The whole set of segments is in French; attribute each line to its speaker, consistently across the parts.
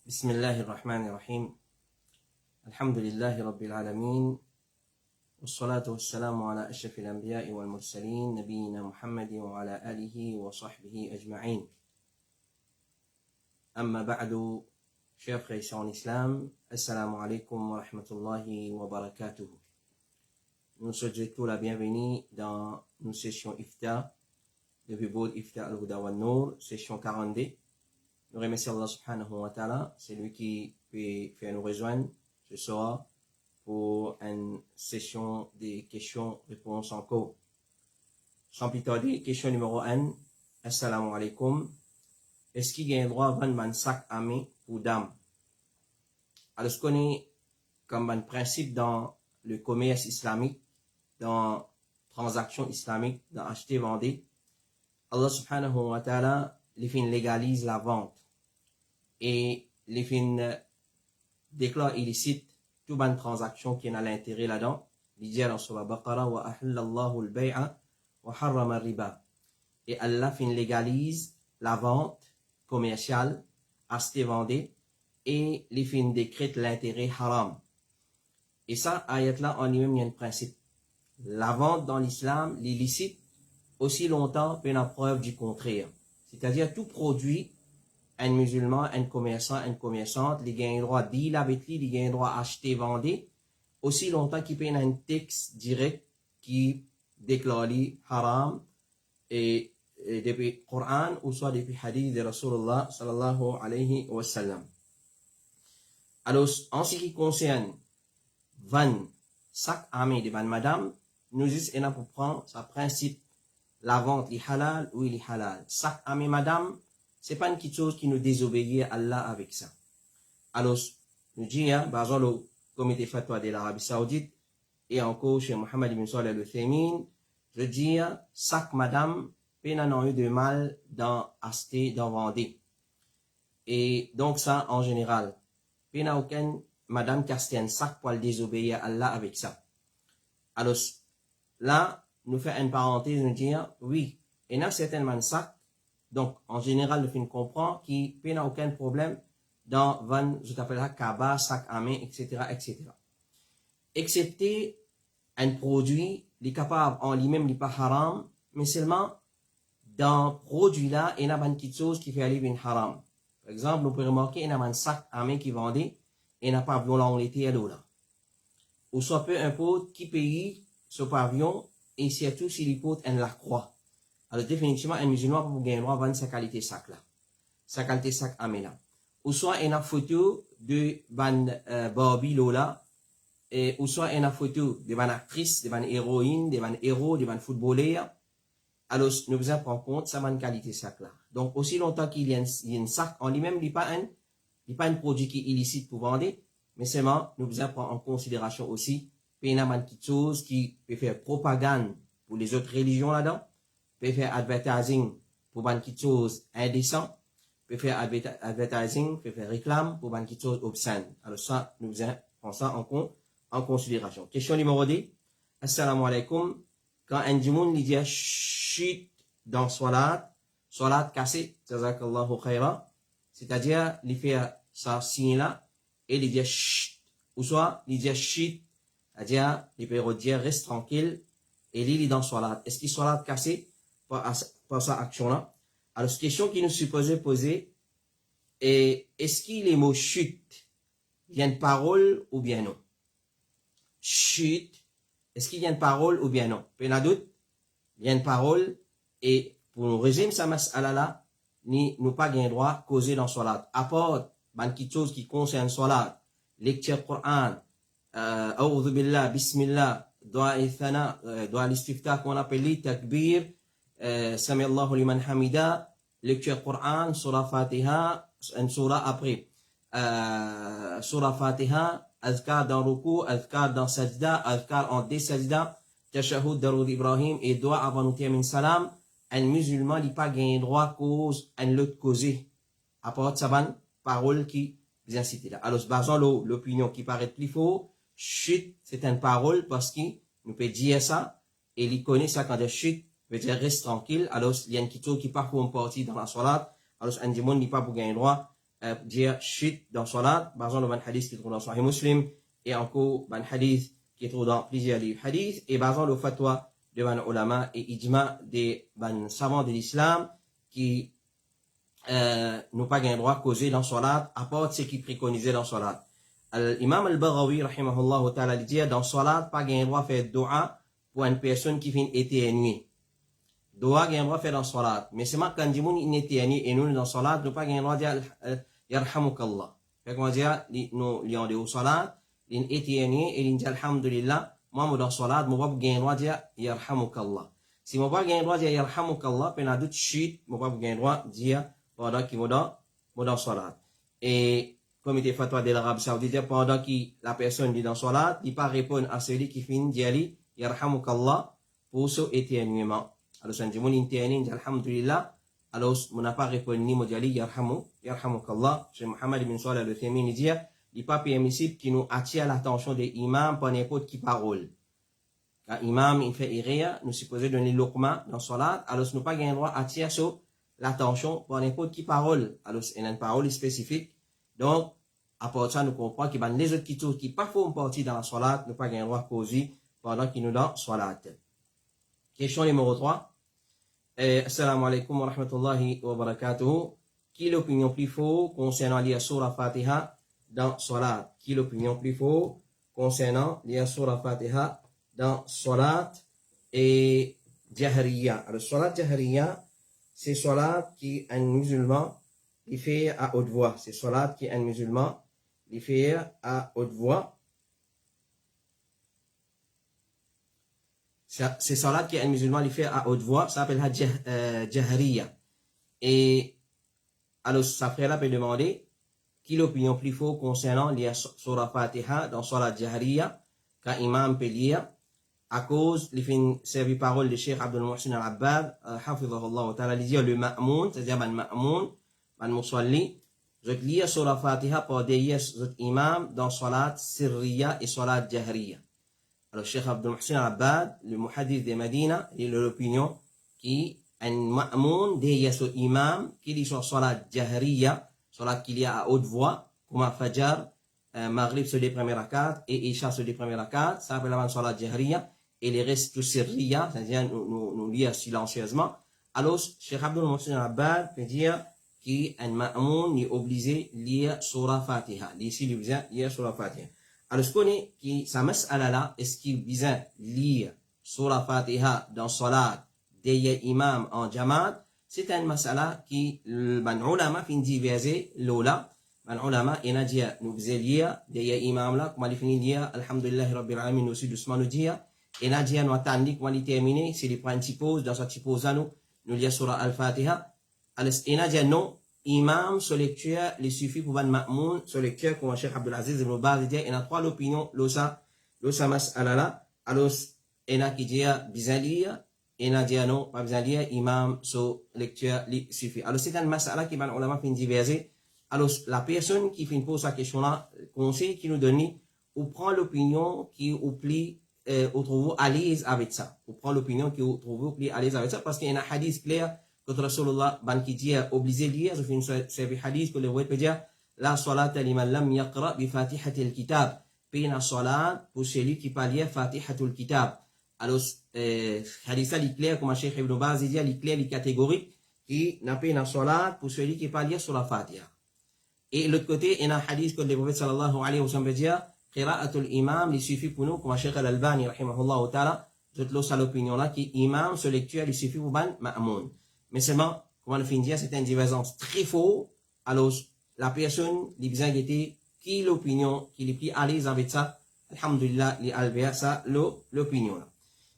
Speaker 1: بسم الله الرحمن الرحيم الحمد لله رب العالمين والصلاة والسلام على أشرف الأنبياء والمرسلين نبينا محمد وعلى آله وصحبه أجمعين أما بعد chers frères et sœurs en islam assalamu alaikum wa rahmatullahi wa barakatuh. Nous souhaitons la bienvenue dans nos sessions Ifta de Bibod Ifta al-Huda wa Nour, session 42. Nous remercions Allah subhanahu wa ta'ala, c'est lui qui peut faire nous rejoindre ce soir pour une session de questions-réponses en cours. Sans plus tarder, question numéro 1. Assalamu alaikum. Est-ce qu'il y a un droit à vendre un sac à main ou d'âme? Alors, ce qu'on est comme un principe dans le commerce islamique, dans transactions islamiques, dans acheter-vendre, Allah subhanahu wa ta'ala, les fins légalise la vente et les fins déclare illicite toute bonne transaction qui a l'intérêt là-dedans. Il dit dans Surah Baqarah wa ahallallahu al-bay'a wa harrama al-riba. Et Allah fin légalise la vente commerciale, acheter vendre et les fins décrète l'intérêt haram. Et ça, ayat là en lui-même il y a un principe. La vente dans l'islam, l'illicite, aussi longtemps qu'on a preuve du contraire. C'est-à-dire tout produit, un musulman, un commerçant, une commerçante, il a un droit de deal avec lui, il a un droit d'acheter, vendre, aussi longtemps qu'il peut y avoir un texte direct qui déclare lui haram et depuis le Coran ou soit depuis le hadith de Rasulullah sallallahu alayhi wa sallam. Alors, en ce qui concerne van sac à main de van madame, nous disons pour prendre ce principe. La vente est halal ou il est halal. Sac à main madame, c'est pas une petite chose qui nous désobéit à Allah avec ça. Alors, nous disons, par exemple, le comité fatwa de l'Arabie Saoudite et encore chez Mohammed ibn Salih al-Uthaymin, je dis, sac madame, peine n'a eu de mal dans acheter, dans vendre. Et donc ça, en général, peine n'a aucune madame qui a un sac pour le désobéir à Allah avec ça. Alors, là, nous fait une parenthèse, nous dire, oui, il y a certainement sac, donc en général, nous comprend qu'il n'y a aucun problème dans van, je t'appellerai kaba, sac à main, etc., etc. Excepté un produit, il est capable en lui-même, il n'est pas haram, mais seulement dans ce produit-là, il y a une petite chose qui fait aller une haram. Par exemple, nous pouvons remarquer, il y a un sac à main qui vendait, et il n'y a pas violent l'été à l'eau là. Ou soit peu importe qui paye ce pavillon, et surtout s'il porte un la croix. Alors définitivement, un musulman peut gagner droit à vendre sa qualité sac là. Sa qualité sac à main là. Ou soit une photo de ban Barbie Lola, ou soit une photo de ban actrice, de ban héroïne, de ban héros, de ban footballeur. Alors nous devons prendre compte sa ban qualité sac là. Donc aussi longtemps qu'il y a un sac en lui-même, il n'est pas un produit qui est illicite pour vendre, mais seulement nous devons prendre en considération aussi il y a une petite chose qui peut faire propagande pour les autres religions là-dedans, peut faire advertising pour une petite chose indécent, peut faire advertising, peut faire réclame pour une petite chose obscène. Alors ça, nous prenons ça en considération. Question numéro 2. Assalamu alaikum. Quand un djimoun lui dit chut dans salat cassé, jazakallahu khayra, c'est-à-dire, il fait ça signe là, et il dit chut, ou soit, il dit chut, c'est-à-dire, il peut dire reste tranquille, et il est dans salat. Est-ce qu'il salat cassé par sa action-là? Alors, cette question qui nous supposait poser est, est-ce qu'il est mot chut vient de parole ou bien non? Chut, est-ce qu'il vient de parole ou bien non? Pas doute, vient de parole, et pour nous résumer ça mas'ala là, nous pas gain droit causer dans salat. À part, une petite chose qui concerne salat, lecture Coran, أعوذ بالله بسم الله دعاء الثناء دعاء الاستفتاح qu'on appelle takbir سمع الله لمن حمده lecture Coran surah Fatiha une surah après surah Fatiha azkar dans ruku azkar dans sajda azkar en des sajda tashahhud darud Ibrahim et doigt avant nous terminer salam un musulman n'a pas gagné droit cause un l'autre causé à part sa parole qui vient citer là. Alors basant l'opinion qui paraît plus faux, chut, c'est une parole parce qu'il nous peut dire ça, et il connaît ça quand il chut, veut dire reste tranquille. Alors, il y a une petite chose qui parfois une partie dans la salat, alors un démon n'est pas pour gagner droit dire chute dans salat, par exemple, le hadith qui trouve dans Sahih Muslim, et encore, un hadith qui trouve dans plusieurs livres hadith, et par exemple, le fatwa de ban ulama et ijma des savants de l'islam qui n'ont pas gain droit à causer dans salat, à part ce qui préconisait dans salat. L'imam al-Baghawi, rahimahullah ta'ala, dit dans salat, pas gain droit à faire dua pour une personne qui vient éternuer. Dua gain droit à faire dans salat. Mais c'est moi quand dimoun il éternue et nous dans salat, nous pas gain droit à dire yarhamukallah. Fait qu'on va dire, nous lions de salat, il éternue et il dit alhamdulillah, moi dans salat, moi pas gain droit à dire yarhamukallah. Si moi pas gain droit à dire yarhamukallah, puis on a d'autres chutes, moi pas gain droit à dire pendant qu'il est dans salat. Et comité fatwa de l'Arabie Saoudite, pendant que la personne dit dans salat, il pas répondre à celui qui finit d'y yarhamukallah pour son éternuement. Alors, si on dit dit alhamdulillah, alors on n'a pas répondu ni modiali yarhamukallah. Chez Mohammed ibn Salih al-Uthaymin, il dit, il n'est pas permissible qu'il nous attire l'attention des imams par n'importe qui parole. Quand imam il fait iréa, nous supposons donner l'okma dans salat, alors nous pas gain droit à attirer l'attention par n'importe qui parole. Alors, il y a une parole spécifique. Donc, à part de ça, nous comprenons que les autres qui pas font partie dans la salat, nous pas gain droit à causer pendant qu'ils nous dans salat. Question numéro 3. Assalamu alaikum wa rahmatullahi wa barakatuhu. Qui est l'opinion plus faux concernant lire surah Fatiha dans salat? Qui est l'opinion plus faux concernant lire surah Fatiha dans salat et jahriya? Alors, salat jahriya, c'est salat qui un musulman il fait à haute voix. C'est salat qui un musulman il fait à haute voix. C'est salat qui un musulman il fait à haute voix. Ça s'appelle jahriya. Et alors, sa frère là peut demander qui l'opinion plus faux concernant lire surah Fatiha dans salat jahriya quand imam peut lire à cause les fins servi parole de Cheikh Abdul Muhsin al-Abbad hafizahullah ta'ala il dit le ma'moun, c'est-à-dire ban ma'moun ban musalli je lis surah Fatiha pour derrière imam dans salat sirriya et salat jahriya. Alors Cheikh Abdul Muhsin al-Abbad, le muhaddith de Medina, il a l'opinion qui un ma'moun derrière son imam qui lit sur salat jahriya, salat qu'il y a à haute voix comme Fajr, Maghrib sur les premières rakats et Isha sur les premières rakats, ça s'appelle la salat jahriya. Et les restes tout sirriya, c'est-à-dire nous lire silencieusement. Alors, Cheikh Abdul Muhsin al-Abbad peut dire qu'un ma'moun est obligé de lire surah Fatiha. Ici, il est obligé de lire surah Fatiha. Alors, ce qu'on est, qui, sa mas'ala là, est-ce qu'il est obligé de lire surah Fatiha dans salat, derrière imam en jamaat? C'est un mas'ala qui, ban ulama fin diverser l'ola. Ban ulama, il a dit, nous faisons lire derrière imam là, comme il finit lire, alhamdulillah rabbil alamin, aussi doucement nous dire, et là, dit, nous attendons qu'on va terminer, c'est les points de pause, dans cette pause là, nous lisons surah al-Fatiha. Alors, il a dit, non, imam, sur lecture, il suffit pour ban ma'moun, sur lecture, comme Cheikh Abdul Aziz ibn Baz dit, il a trois l'opinion, l'osa mas'ala là. Alors, il a qui dit, bizarre lire, il a dit, non, pas bizarre lire, imam, sur lecture, il suffit. Alors, c'est un mas'ala qui ban ulama fin diverser. Alors, la personne qui fin pose sa question là, conseil qui nous donne, ou prend l'opinion qui oublie ou trouve à l'aise avec ça. Ou prend l'opinion qui trouve à l'aise avec ça parce qu'il y a un hadith clair que Rasulullah ban qui dit obligé de lire. Je fais une hadith que le roi peut dire la salat liman lam yaqra bi fatihatil kitab. Puis la salat pour celui qui peut lire fatihatul kitab. Alors hadith ça est clair comme Cheikh Ibn Baz dit, il est clair, il est catégorique qui n'a pas une salat pour celui qui peut lire sur la Fatiha. Et l'autre côté, il y a un hadith que le prophète sallallahu alayhi wa sallam veut dire qira'atul imam, il suffit pour nous, comme Cheikh Al-Albani, rahimahullah ta'ala, je te laisse à l'opinion là, qui imam, ce lecture, il suffit pour ban ma'moun. Mais seulement, comme on finit dire, c'est une divergence très faux. Alors, la personne, les besoins était, qui l'opinion, qui est plus à l'aise avec ça, alhamdulillah, les alvéa, ça, l'opinion là.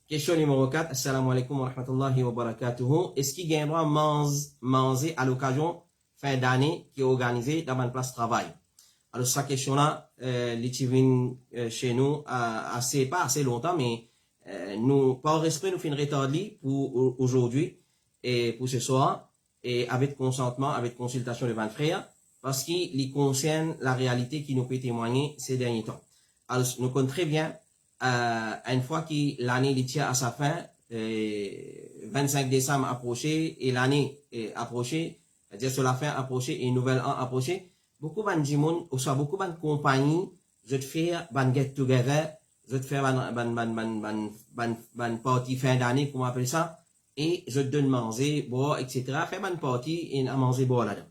Speaker 1: Question numéro 4, assalamu alaikum wa rahmatullahi wa barakatuhu. Est-ce qu'il gagnera manger à l'occasion fin d'année qui est organisée dans une place de travail? Alors, cette question-là, l'étivine chez nous, pas assez longtemps, mais nous, par respect, nous finissons retardé pour aujourd'hui et pour ce soir, et avec consentement, avec consultation de 20 frères, parce qu'il concerne la réalité qui nous peut témoigner ces derniers temps. Alors, nous connaissons très bien, une fois que l'année tient à sa fin, 25 décembre approché, et l'année est approchée, c'est-à-dire sur la fin approchée et nouvel an approché, beaucoup ban jimoun, ou soit beaucoup ban compagnie, je te fais ban get together, je te fais ban party fin d'année, comment on appelle ça, et je te donne manger, boire, etc. Fais ban party et à manger, boire là-dedans.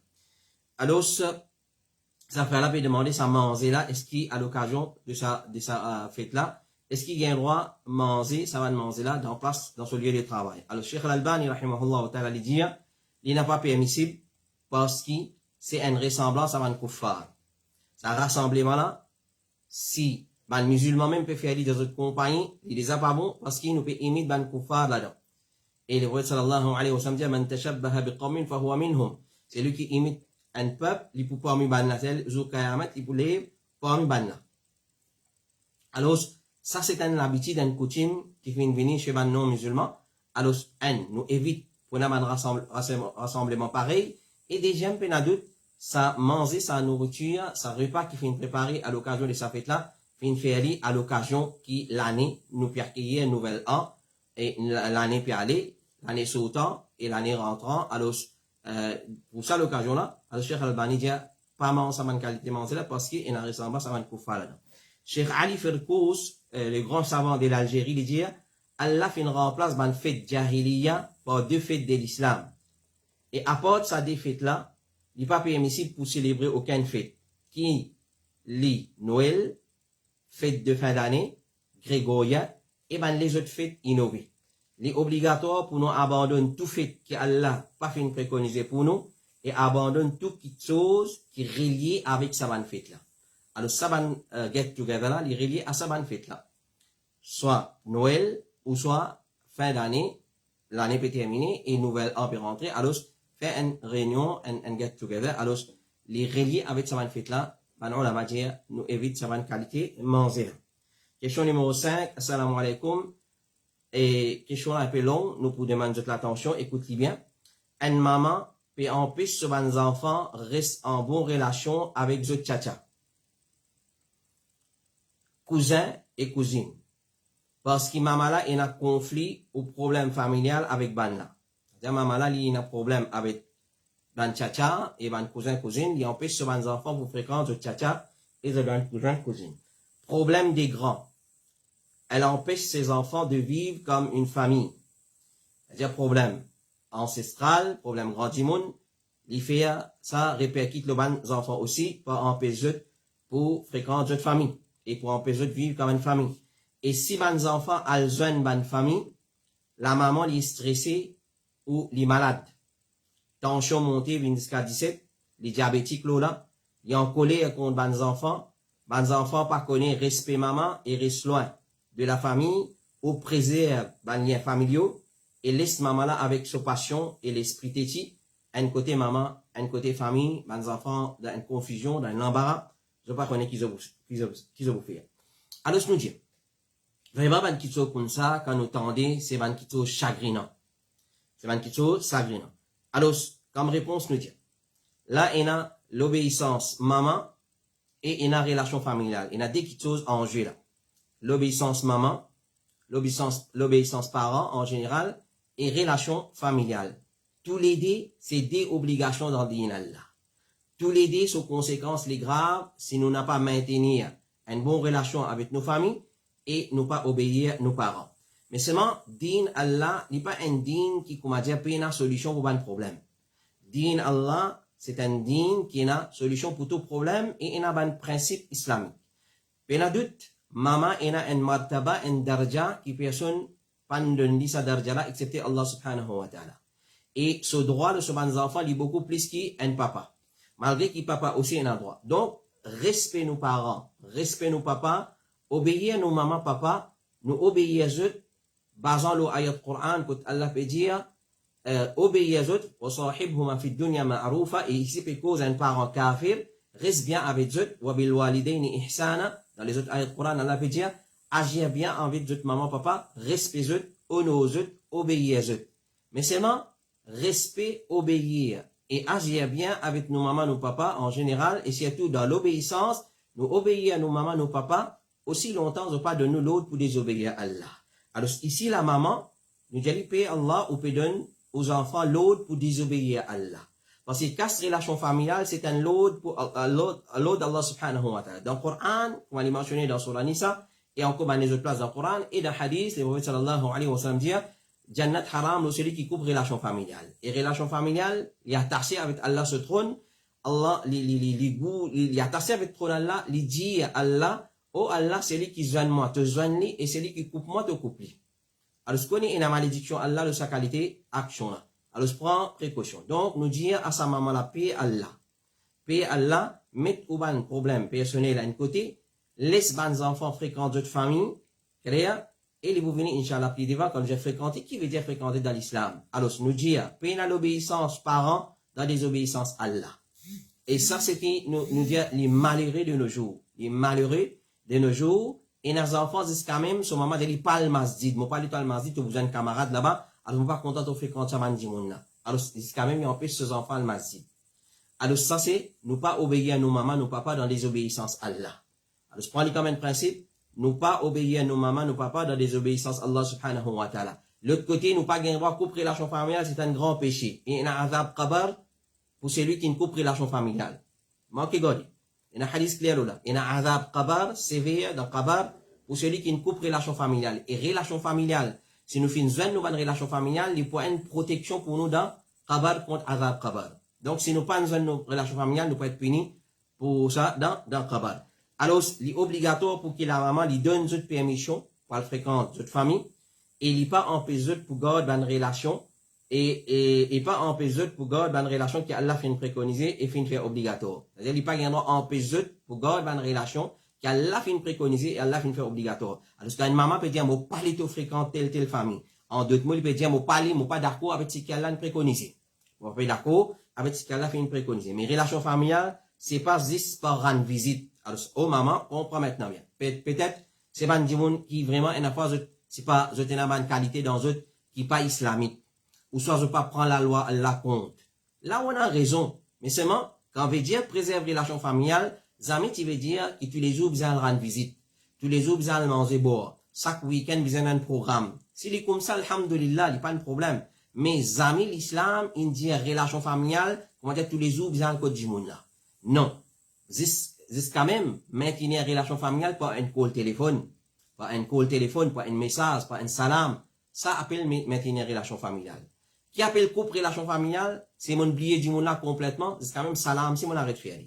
Speaker 1: Alors, ça fait là, peut demander ça manger là, est-ce qu'à l'occasion de sa fête là, est-ce qu'il y a un droit manger, ça va manger là, dans ce lieu de travail. Alors, Cheikh Al-Albani, rahimahullah ta'ala, dit, il n'est pas permissible parce que c'est une ressemblance à un kuffar. Ça rassemblement là, si les musulmans même peuvent faire des autres compagnies, il les a pas bon parce qu'il nous peut imiter un kuffar là-dedans. Et le prophète sallallahu alayhi wa sallam dit, man tashabbaha biqawmin fahuwa minhum. C'est lui qui imite un peuple, il peut pas parmi la tel, Zoukayamat, il peut les parmi banna. Alors, ça c'est une habitude, une coutume qui vient venir chez les non-musulmans. Alors, nous évite pour un rassemblement pareil. Et déjà, doute, ça manger, sa nourriture, sa repas qui finit préparer à l'occasion de sa fête-là, finit faire à l'occasion qui l'année nous peut accueillir un nouvel an, et l'année peut aller, l'année sautant, et l'année rentrant. Alors, pour ça, l'occasion-là, alors Cheikh Al-Albani dit, pas manger sa bonne qualité manger là, parce qu'il y a une ressemblance à un kuffar là-dedans. Cheikh Ali Firkous, le grand savant de l'Algérie, il dit, Allah fait une remplace d'une fête jahiliya par deux fêtes de l'islam. Et apporte sa défaite là, il n'est pas permissible pour célébrer aucune fête. Qui lit Noël, fête de fin d'année, grégorien, et ben les autres fêtes innovées. Il est obligatoire pour nous abandonner tout fait que Allah pas fait préconiser pour nous, et abandonner toute chose qui est reliée avec sa bonne fête là. Alors, sa bonne get together là, il est relié à sa bonne fête là. Soit Noël, ou soit fin d'année, l'année peut terminer, et nouvelle an peut rentrer, alors, faire une réunion, un get together, alors, les relier avec sa bonne fête là, maintenant, la matière, nous évite sa bonne qualité, manger. Question numéro 5, assalamu alaikum. Et question un peu longue, nous pour demander toute l'attention, écoutez bien. Une maman peut empêcher ses enfants restent en bonne relation avec les tchatcha. Cousin et cousine. Parce que maman là, il a un conflit ou problème familial avec ban là. C'est-à-dire maman là, il a un problème avec ban tchatcha et ban cousin cousine, il empêche ses enfants pour fréquenter le tchatcha et le ban cousin cousine. Problème des grands. Elle empêche ses enfants de vivre comme une famille. C'est-à-dire problème ancestral, problème grand du monde, il fait ça répercute le ban enfants aussi pour empêcher pour fréquenter une famille et pour empêcher de vivre comme une famille. Et si ban enfants a une bonne famille, la maman est stressée ou est malade. Tension montée jusqu'à 17, les diabétiques là, ils en colère contre ban enfants pas connaît respect maman et reste loin de la famille ou préserve les liens familiaux et laisse maman là avec sa passion et l'esprit têtu, un côté maman, un côté famille, les enfants dans une confusion, dans un embarras, je ne sais pas connaître qui vous fait. Alors, je nous dis, vraiment, ban kitso comme ça, quand nous tendez, c'est ban kitso chagrinant. C'est ban kitso chagrinant. Alors, comme réponse, nous dit, là, il y a l'obéissance maman et il y a la relation familiale. Il y a deux choses en jeu là. L'obéissance maman, l'obéissance parents en général, et relation familiale. Tous les deux, c'est des obligations dans le din Allah. Tous les deux sont conséquences les graves si nous n'avons pas maintenu une bonne relation avec nos familles et nous pas obéir nos parents. Mais seulement, din Allah n'est pas un din qui, comme dire, peut une solution pour un problème. Din Allah, c'est un din qui a une solution pour tout problème et il a un principe islamique. Pena doute, maman a une martaba, une darja qui personne pas de sa darja là, excepté Allah subhanahu wa ta'ala. Et ce droit de ce bon enfant est beaucoup plus qu'un papa. Malgré que papa aussi a un droit. Donc, respect nos parents, respect nos papas, obéir nos mamans, papa, nous obéir à eux, basant l'ayat Coran, que Allah peut dire, obéir à eux, wa sahibhuma fi dunya ma'rufa, et ici, peut cause un parent kafir, reste bien avec eux, wa bil walidayni ihsana, dans les autres ayats Coran, Allah peut dire, agir bien avec eux, maman, papa, respect eux, honor eux, obéir à eux. Mais seulement, respect, obéir et agir bien avec nos mamans, nos papas en général, et surtout dans l'obéissance, nous obéir à nos mamans, nos papas, aussi longtemps, on pas de nous l'autre pour désobéir à Allah. Alors ici, la maman, nous allons payer Allah ou peut donner aux enfants l'autre pour désobéir à Allah. Parce que casse relation familiale, c'est un load pour load d'Allah subhanahu wa ta'ala. Dans le Coran, on va les mentionner dans Surah Nisa, et encore dans les autres places dans le Coran, et dans le Hadith, le prophète sallallahu alayhi wa sallam dit, Jannat haram, c'est celui qui coupe relation familiale. Et relation familiale, il y a attaché avec Allah ce trône, Allah, il y a attaché avec le trône Allah, il dit à Allah, oh Allah, c'est lui qui joigne moi, te joigne lui, et c'est lui qui coupe moi, te coupe lui. Alors, ce qu'on est une malédiction Allah de sa qualité, action là. Alors, je prends précaution. Donc, nous dire à sa maman la paix Allah. Paix Allah, mettre au ban problème personnel à un côté, laisse les enfants fréquenter d'autres familles, clair, et les vous venez, Inch'Allah, plus devant, comme j'ai fréquenté, qui veut dire fréquenter dans l'islam. Alors, nous dire, paix à l'obéissance parents, dans des obéissances Allah. Et ça, c'était, nous dire, les malheureux de nos jours. Les malheureux de nos jours, et nos enfants disent quand même, ce moment, ils parlent le masjid. Moi, pas du tout le masjid, vous avez un camarade là-bas, alors, on va pas content de fréquenter ça, alors, c'est quand même, ils empêchent ces enfants le masjid. Alors, ça, c'est, nous pas obéir à nos mamans, nos papas dans des obéissances Allah. Alors, je prends les comme un principe, nous pas obéir à nos mamans, nos papas dans des obéissances Allah subhanahu wa ta'ala. L'autre côté, nous pas gagner droit couper relation familiale, c'est un grand péché. Et il y a un azab qabar pour celui qui ne coupe relation familiale. Manquez godi. Il y a un hadith clair là. Il y a un azab qabar, sévère dans qabar, pour celui qui ne coupe relation familiale. Et relation familiale, si nous finissons nous une relation familiale, il faut une protection pour nous dans qabar contre azab qabar. Donc, si nous pas une relation familiale, nous pouvons être punis pour ça dans qabar. Alors, il est obligatoire pour que la maman lui donne une permission pour le fréquenter cette famille, et il n'est pas empêché pour garder une relation, et pas empêché pour garder une relation qu'Allah fait préconiser et fait faire obligatoire. C'est-à-dire, il n'est pas empêché pour garder une relation qu'Allah fait préconiser et Allah fait faire obligatoire. Alors, quand une maman peut dire, moi, pas les fréquenter telle famille. En d'autres mots, il peut dire, moi, pas d'accord avec ce qu'Allah préconise. Moi, pas d'accord avec ce qu'Allah fait préconiser. Mais relation familiale, c'est pas juste par rendre visite. Alors, oh maman, on prend maintenant bien. Peut-être, c'est pas un monde qui vraiment, c'est pas, je une bonne qualité dans eux, qui pas islamique. Ou soit je pas prendre la loi, la compte. Là, on a raison. Mais seulement, quand on veut dire préserver la relation familiale, Zami, tu veux dire que tous les jours, vous allez rendre visite. Tous les jours, vous allez manger boire. Chaque week-end, vous avez un programme. S'il est comme ça, alhamdoulilah, il n'y a pas de problème. Mais Zami, l'islam, il dit relation familiale, comment dire, tous les jours, vous allez le code du monde là. Non. C'est quand même maintenir une relation familiale par un call téléphone, par un message, par un salam. Ça appelle maintenir une relation familiale. Qui appelle couple relation familiale, c'est mon oublié du monde là complètement, c'est quand même salam, c'est mon arrêt de faire.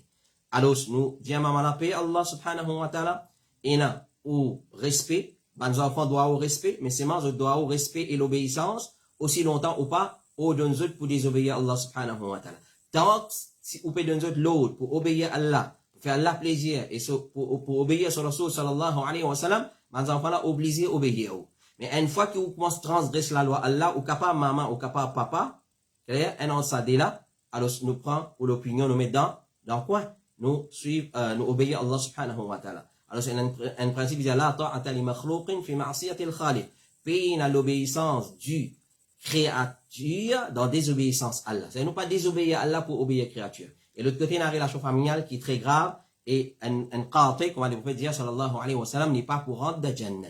Speaker 1: Alors, nous, disons maman la paix, Allah subhanahu wa ta'ala, et là, au respect, les enfants doivent au respect, mais c'est moi, je dois au respect et l'obéissance, aussi longtemps ou pas, au donne pour désobéir à Allah subhanahu wa ta'ala. Tant si vous pouvez donner l'autre pour obéir à Allah, faire Allah plaisir et pour obéir sur Rasul sallallahu alayhi wa sallam, les enfants là obligés d'obéir. Mais une fois que vous commencez à transgresser la loi Allah, ou capable maman, ou capable papa, un an ça dès là, alors nous prenons pour l'opinion, nous mettons dans quoi? Nous suivons, nous obéissons à Allah subhanahu wa ta'ala. Alors c'est un principe qui dit la ta'ata li makhlouqin fi ma'siyati al-khaliq. Payer à l'obéissance du créature dans désobéissance à Allah. C'est nous pas désobéir à Allah pour obéir à la créature. Et l'autre côté, une relation familiale qui est très grave et un qati, comme le prophète dit sallallahu alayhi wa sallam, n'est pas pour rentrer dans Jannat.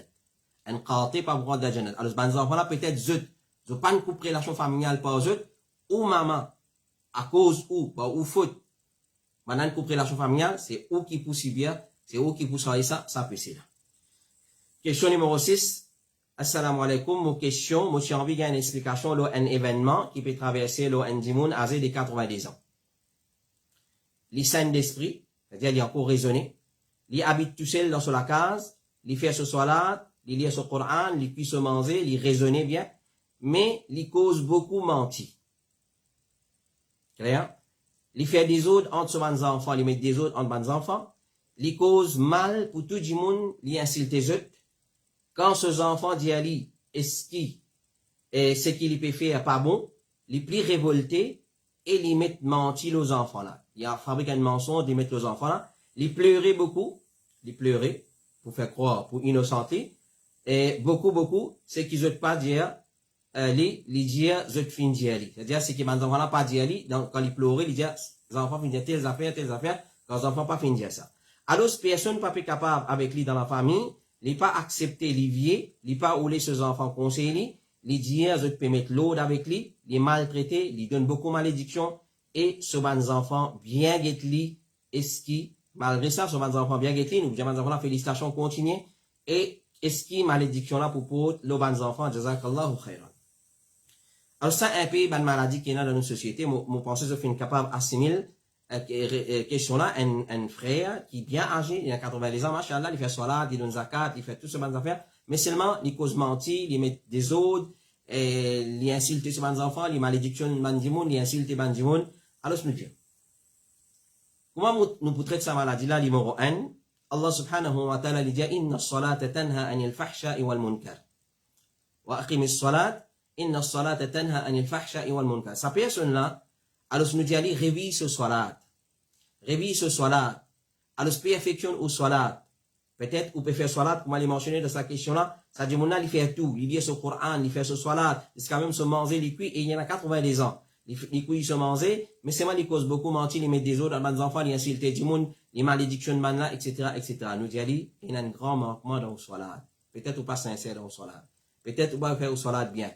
Speaker 1: Un qati pas pour rentrer dans Jannat. Alors, les enfants là, peut-être, je pas une coupe relation familiale par eux, ou maman, à cause ou faute. Maintenant, une coupe relation familiale, c'est où qui pousse bien, c'est où qui pousse ça peut c'est là. Question numéro 6. Assalamu alaikum, mon question, moi j'ai envie d'une explication, là, un événement qui peut traverser, là, un dimoun âgé de 90 ans. Les saints d'esprit, c'est-à-dire, il est encore raisonné, il habite tout seul dans la case, il fait ce salat, il lit ce Coran, il puisse se manger, il raisonne bien, mais il cause beaucoup menti. Clair? Il fait des autres entre ses enfants, il met des autres entre ses enfants, il cause mal pour tout le monde, il insulte les autres. Quand ces enfants disent à lui, ce qu'il peut faire pas bon, il plus révolté et il met mentir aux enfants là. Il a fabriqué un mensonge, il met aux enfants là. Il pleurait beaucoup, pour faire croire, pour innocenter. Et beaucoup, c'est qu'ils n'osent pas dire, les dire, je te fin dire lui. C'est-à-dire, c'est que les enfants là pas dire lui, donc quand ils pleuraient, ils disaient, les enfants fin dire telles affaires, quand les enfants pas fin dire ça. Alors, personne pas capable avec lui dans la famille, il pas accepté Olivier, il pas oulé ses enfants conseiller, il dit, je peux mettre l'autre avec lui, il maltraité, il donne beaucoup de malédictions, et ce ban enfants bien guetli, est-ce qui, malgré ça, ce ban enfants bien guetli, nous disons ban enfants la félicitations continue, et est-ce qui malédiction là pour le ban enfants, jazakallahu khairan. Alors ça, un peu, ban maladie qui est dans nos sociétés, mon pensée, je suis capable d'assimiler, question là, un frère qui est bien âgé, il a 80 ans, machallah, il fait salat, il donne zakat, il fait tout ce ban affaires, mais seulement, il cause mentir, il met des autres, il insulte ses enfants, il malédictionne bandimoun, il insulte bandimoun. Alors, je me dis, comment nous pouvons traiter sa maladie là, numéro 1, Allah subhanahu wa ta'ala dit, inna as-salata tanha anil fahsha'i wal munkar. Wa aqimi as-salat, inna as-salata tanha anil fahsha'i wal munkar. Sa personne là, alors, je me dis, révise ce salat. Révise ce salat. Alors, perfectionne au salat. Peut-être, ou peut faire salat, comme il mentionné dans sa question-là, ça dit, mon il fait tout. Il lit ce Coran, il fait ce salat, il quand même se manger les cuits, et il y en a 90 ans. Les cuits, ils se manger, mais c'est moi, il cause beaucoup mentir, il met des autres, dans les enfants, il insulte du monde, il malédictionne là, etc., etc. Nous dit, il y a un grand manquement dans le salat. Peut-être, ou pas sincère dans le salat. Peut-être, ou pas faire le salat bien.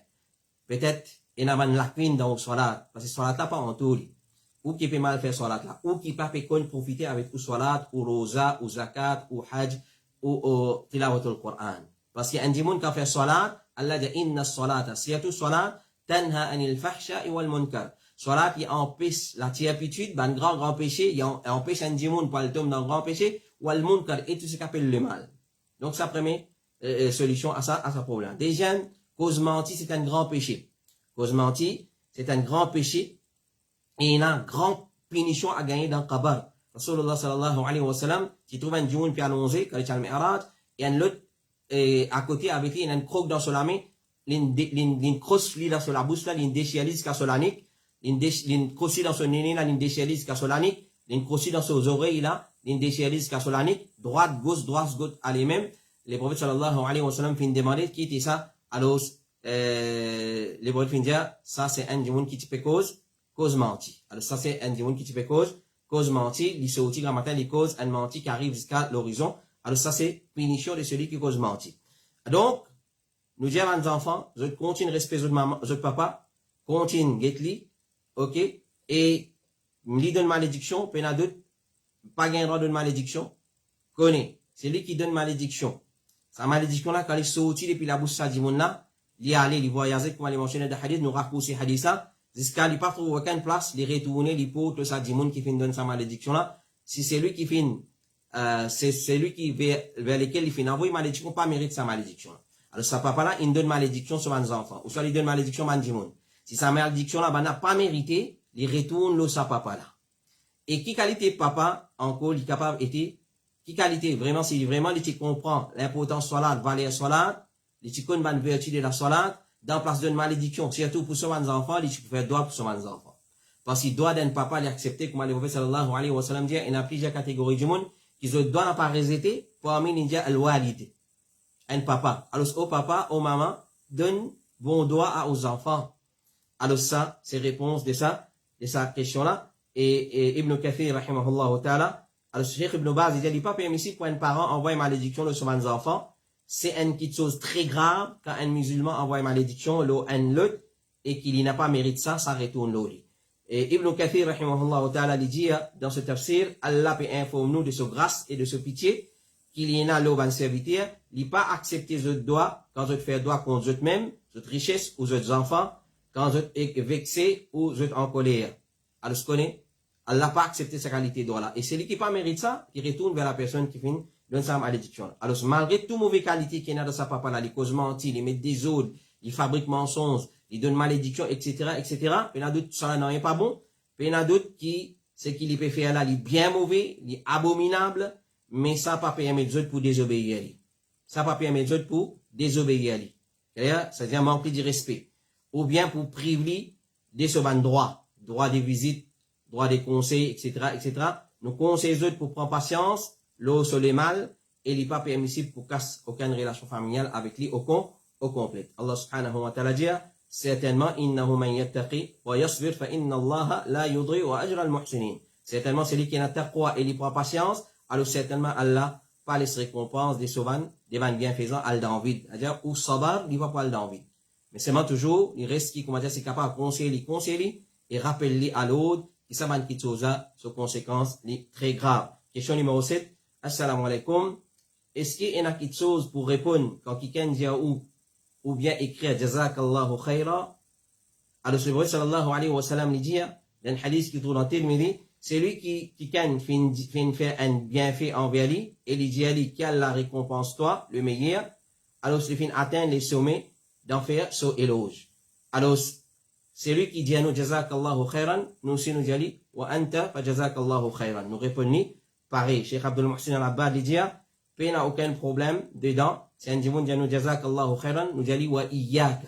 Speaker 1: Peut-être, il y a une lacune dans le salat, parce que le salat là, pas en tout. Ou qui peut mal faire salat là, ou qui pas peut profiter avec le salat, ou rosa, ou zakat, ou hajj, ou tilawatul Qur'an. Parce qu'il y a un démon qui a fait salat, Allah dit inna salata, siyatu salat, tanha anil fahsha'i wal munkar. Salat, il empêche la tiapitude, un grand péché, il empêche un démon pour le tomber dans le grand péché, wal munkar, et tout ce qu'appelle le mal. Donc, ça première solution à ça problème. Deuxième, cause menti, c'est un grand péché. Cause menti, c'est un grand péché, et il y a une grande punition à gagner dans le Qabar. Rasulullah sallallahu alayhi wa sallam, qui trouve un djimoun puis allongé, quand il est al mi'raj, et un autre, à côté avec lui, il y a une croque dans la main, une crosse dans la bouche, là, une déchialise qui a sur la nuque, une crosse dans son nez, là, une déchialise qui a sur la nuque, une crosse dans ses oreilles, là, une déchialise qui a sur la nuque, droite, gauche, à les mêmes. Les prophètes sallallahu alayhi wa sallam finissent demander qui était ça. Alors, les prophètes finissent dire, ça c'est un djimoun qui te fait cause menti. Alors, ça c'est un djimoun qui te fait cause menti, il se outil matin, il cause un menti qui arrive jusqu'à l'horizon. Alors ça c'est punition de celui qui cause menti. Donc, nous disons à nos enfants, je continue respect de maman, de papa, continue get-li, ok, et lui donne malédiction, puis il y en a d'autres, pas gain droit de malédiction, connaît, c'est lui qui donne malédiction. Sa malédiction là, quand il se outil depuis la bouche ça dit mon là, il est allé, il voyager, comme il mentionné dans le hadith, nous raccourcis hadith ça, jusqu'à il pas trouver aucune place, il retourner, il porte ça dit mon qui fait donne sa malédiction là, si c'est lui qui fait c'est lui qui vers lequel il fait envoyer malédiction, pas mérite sa malédiction. Alors, sa papa là, il donne malédiction sur mes enfants. Ou soit il donne malédiction à Mandimoun. Si sa malédiction là, n'a pas mérité, il retourne le sa papa là. Et qui qualité papa, encore, il est capable d'être, qui qualité, vraiment, si vraiment, il comprend l'importance salat, valeur salat, il connaît la vertu de la salat, dans place d'une malédiction, surtout pour ses enfants, il peut faire droit pour ses enfants. Parce qu'il doit d'un papa l'accepter, comme le prophète sallallahu alayhi wa sallam dit, il y a plusieurs catégories du monde, qui ne doivent pas résister, parmi les gens, al-walid. Un papa. Alors, au papa, au maman, donne bon droit aux enfants. Alors, ça, c'est réponse de sa question-là. Et Ibn Kathir, rahimahullah ta'ala, alors, Cheikh Ibn Baz, il dit, pas permissible pour un parent envoyer malédiction sur ses enfants. C'est une petite chose très grave quand un musulman envoie malédiction un l'autre et qu'il n'a pas mérité ça, ça retourne l'autre. Et Ibn Kathir, rahimahullah ta'ala, dit dans ce tafsir, Allah peut informer nous de sa grâce et de sa pitié, qu'il y en a l'eau serviteur, il n'a pas accepté ce droit quand je fais droit contre eux-mêmes, cette richesse ou ces enfants, quand je suis vexé ou je suis en colère. Alors, ce qu'on est, Allah n'a pas accepté sa qualité de droit-là. Et celui qui n'a pas mérité ça, il retourne vers la personne qui finit dans sa malédiction. Alors, malgré toute mauvaise qualité qu'il y a dans sa papa là, il cause mentir, il met des autres, il fabrique mensonges, il donne malédiction, etc., etc. Il y en a d'autres, ça n'est pas bon. Il y en a d'autres qui, ce qu'il peut faire là, il est bien mauvais, il est abominable, mais ça n'a pas permis les autres pour désobéir à lui. Ça n'a pas permis les autres pour désobéir à lui. C'est-à-dire manquer de respect. Ou bien pour priver de ce droit de visite, droit de conseil, etc., etc. Nous conseillons les autres pour prendre patience, l'eau sur les mal, et il n'est pas permissible pour casser aucune relation familiale avec lui au complet. Allah subhanahu wa ta'ala dit, certainement, innahu man yattaqi wa yasbir fa inna Allah la yudri wa ajra al-muhsinin. Certainement, celui qui n'a taqwa et il prend patience, alors certainement, Allah pas les récompenses des sauvans, des vannes bienfaisants, al dans vide. C'est-à-dire, ou sabar, il va pas al dans vide. Mais seulement toujours, il reste qui, comment dire, c'est capable de conseiller et rappeler à l'autre qui savent qu'il y a des conséquences très graves. Question numéro 7. Assalamu alaikum. Est-ce qu'il y a quelque chose pour répondre quand quelqu'un dit ou bien écrire Jazakallahu khaira? Alors, le prophète sallallahu alayhi wa sallam dit dans le hadith qui tourne dans Tirmidhi, c'est lui qui fait un bienfait envers lui et il dit quelle la récompense toi, le meilleur. Alors, c'est lui atteindre les sommets d'en faire son éloge. Alors, c'est lui qui dit à nous Jazakallahu khairan, nous aussi nous dit wa anta fa Jazakallahu khairan. Nous répondons pareil. Cheikh Abdul Muhsin al-Abbad dit il n'y a aucun problème dedans. Si un dimanche dit nous Jazakallahu khairan, nous dit wa iyyaka.